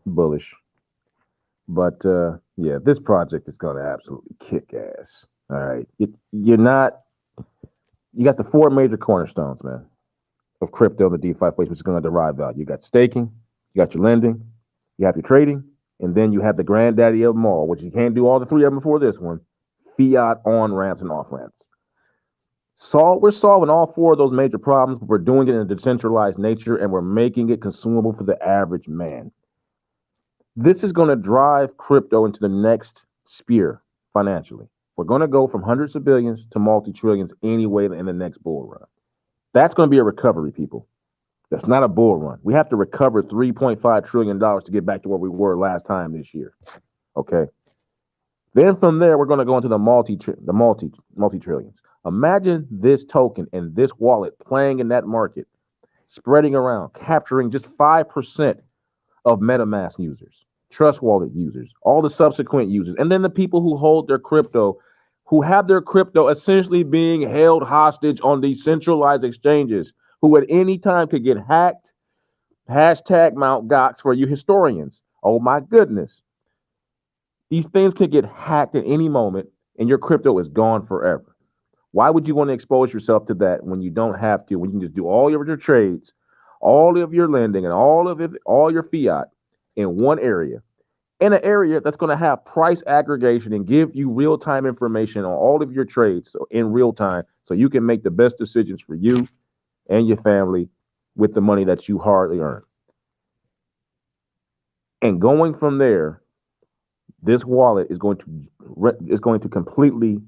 bullish. But, yeah, this project is going to absolutely kick ass. All right. You got the 4 major cornerstones, man, of crypto in the DeFi place, which is going to derive value. You got staking, you got your lending, you have your trading, and then you have the granddaddy of them all, which you can't do all the 3 of them before this one, fiat on-ramps and off-ramps. We're solving all 4 of those major problems, but we're doing it in a decentralized nature, and we're making it consumable for the average man. This is going to drive crypto into the next sphere financially. We're going to go from hundreds of billions to multi-trillions anyway in the next bull run. That's going to be a recovery, people. That's not a bull run. We have to recover $3.5 trillion to get back to where we were last time this year. Okay. Then from there, we're going to go into the multi-trillions. Imagine this token and this wallet playing in that market, spreading around, capturing just 5% of MetaMask users, Trust Wallet users, all the subsequent users, and then the people who hold their crypto, who have their crypto essentially being held hostage on these centralized exchanges, who at any time could get hacked. Hashtag Mount Gox for you historians. Oh my goodness. These things could get hacked at any moment and your crypto is gone forever. Why would you want to expose yourself to that when you don't have to, when you can just do all of your trades, all of your lending, and all your fiat in one area, in an area that's going to have price aggregation and give you real-time information on all of your trades in real time so you can make the best decisions for you and your family with the money that you hardly earn. And going from there, this wallet is going to completely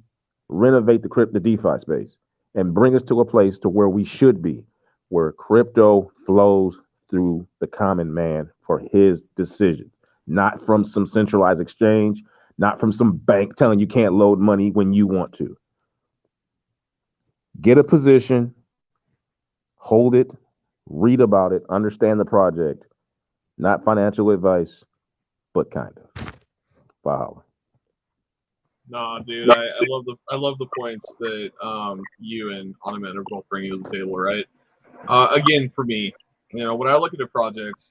renovate the DeFi space and bring us to a place to where we should be, where crypto flows through the common man for his decisions, not from some centralized exchange, not from some bank telling you can't load money when you want to. Get a position, hold it, read about it, understand the project. Not financial advice, but kind of. Wow. Nah, dude, I love the points that you and Onaman are both bringing to the table, right? Again, for me, when I look at a project,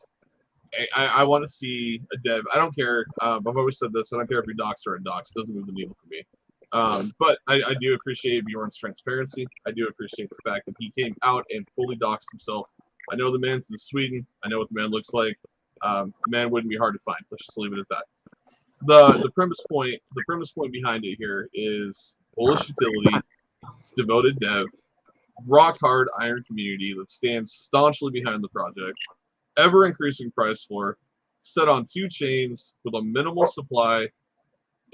I want to see a dev. I don't care. I've always said this. I don't care if you're doxed or undoxed. It doesn't move the needle for me. But I do appreciate Bjorn's transparency. I do appreciate the fact that he came out and fully doxed himself. I know the man's in Sweden. I know what the man looks like. The man wouldn't be hard to find. Let's just leave it at that. The premise point behind it here is bullish utility, devoted dev, rock hard iron community that stands staunchly behind the project, ever increasing price floor, set on 2 chains with a minimal supply,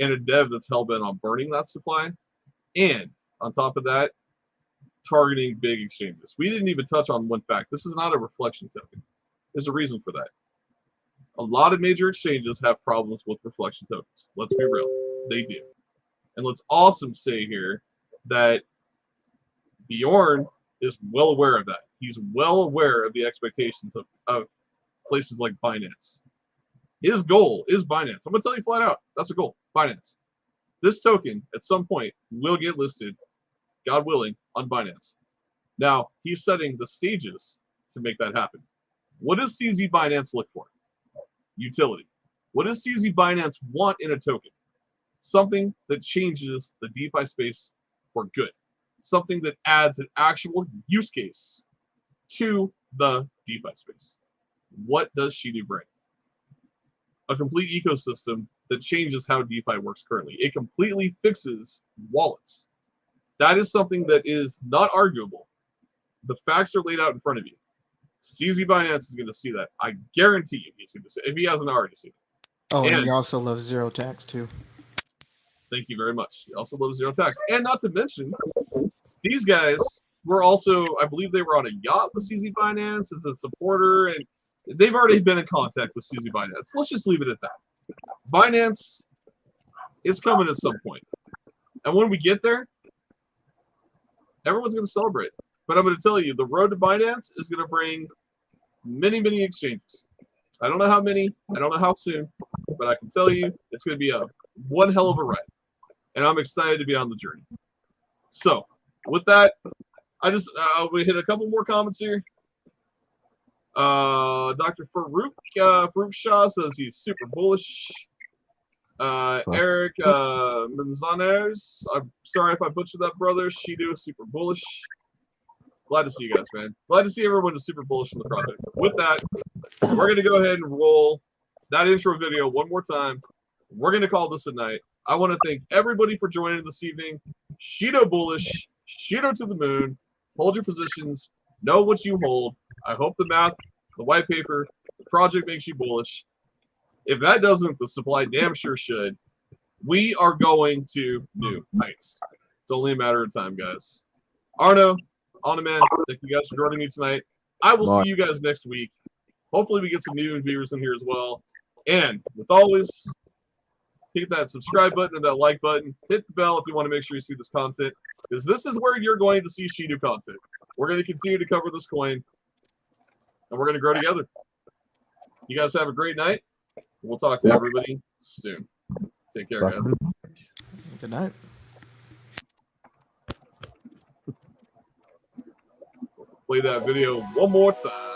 and a dev that's hell bent on burning that supply, and on top of that, targeting big exchanges. We didn't even touch on one fact. This is not a reflection token. There's a reason for that. A lot of major exchanges have problems with reflection tokens. Let's be real. They do. And let's also say here that Bjorn is well aware of that. He's well aware of the expectations of places like Binance. His goal is Binance. I'm going to tell you flat out. That's a goal. Binance. This token, at some point, will get listed, God willing, on Binance. Now, he's setting the stages to make that happen. What does CZ Binance look for? Utility. What does CZ Binance want in a token? Something that changes the DeFi space for good. Something that adds an actual use case to the DeFi space. What does Shido bring? A complete ecosystem that changes how DeFi works currently. It completely fixes wallets. That is something that is not arguable. The facts are laid out in front of you. CZ Binance is going to see that. I guarantee you he's going to see it, if he hasn't already seen it. Oh, and he also loves zero tax, too. Thank you very much. He also loves zero tax. And not to mention, these guys were also, I believe they were on a yacht with CZ Binance as a supporter, and they've already been in contact with CZ Binance. Let's just leave it at that. Binance is coming at some point. And when we get there, everyone's going to celebrate. But I'm going to tell you, the road to Binance is going to bring many, many exchanges. I don't know how many. I don't know how soon. But I can tell you, it's going to be one hell of a ride. And I'm excited to be on the journey. So, with that, we hit a couple more comments here. Dr. Farouk Shah says he's super bullish. Eric Manzanares, I'm sorry if I butchered that, brother. Shido is super bullish. Glad to see you guys, man. Glad to see everyone is super bullish on the project. With that, we're going to go ahead and roll that intro video one more time. We're going to call this a night. I want to thank everybody for joining this evening. Shido bullish, Shido to the moon. Hold your positions. Know what you hold. I hope the math, the white paper, the project makes you bullish. If that doesn't, the supply damn sure should. We are going to new heights. It's only a matter of time, guys. Arno, man, thank you guys for joining me tonight. I will see you guys next week. Hopefully we get some new viewers in here as well. And with always, hit that subscribe button and that like button. Hit the bell if you want to make sure you see this content, because this is where you're going to see Shido content. We're going to continue to cover this coin, and we're going to grow together. You guys have a great night. We'll talk to everybody soon. Take care, guys. Good night. Play that video one more time.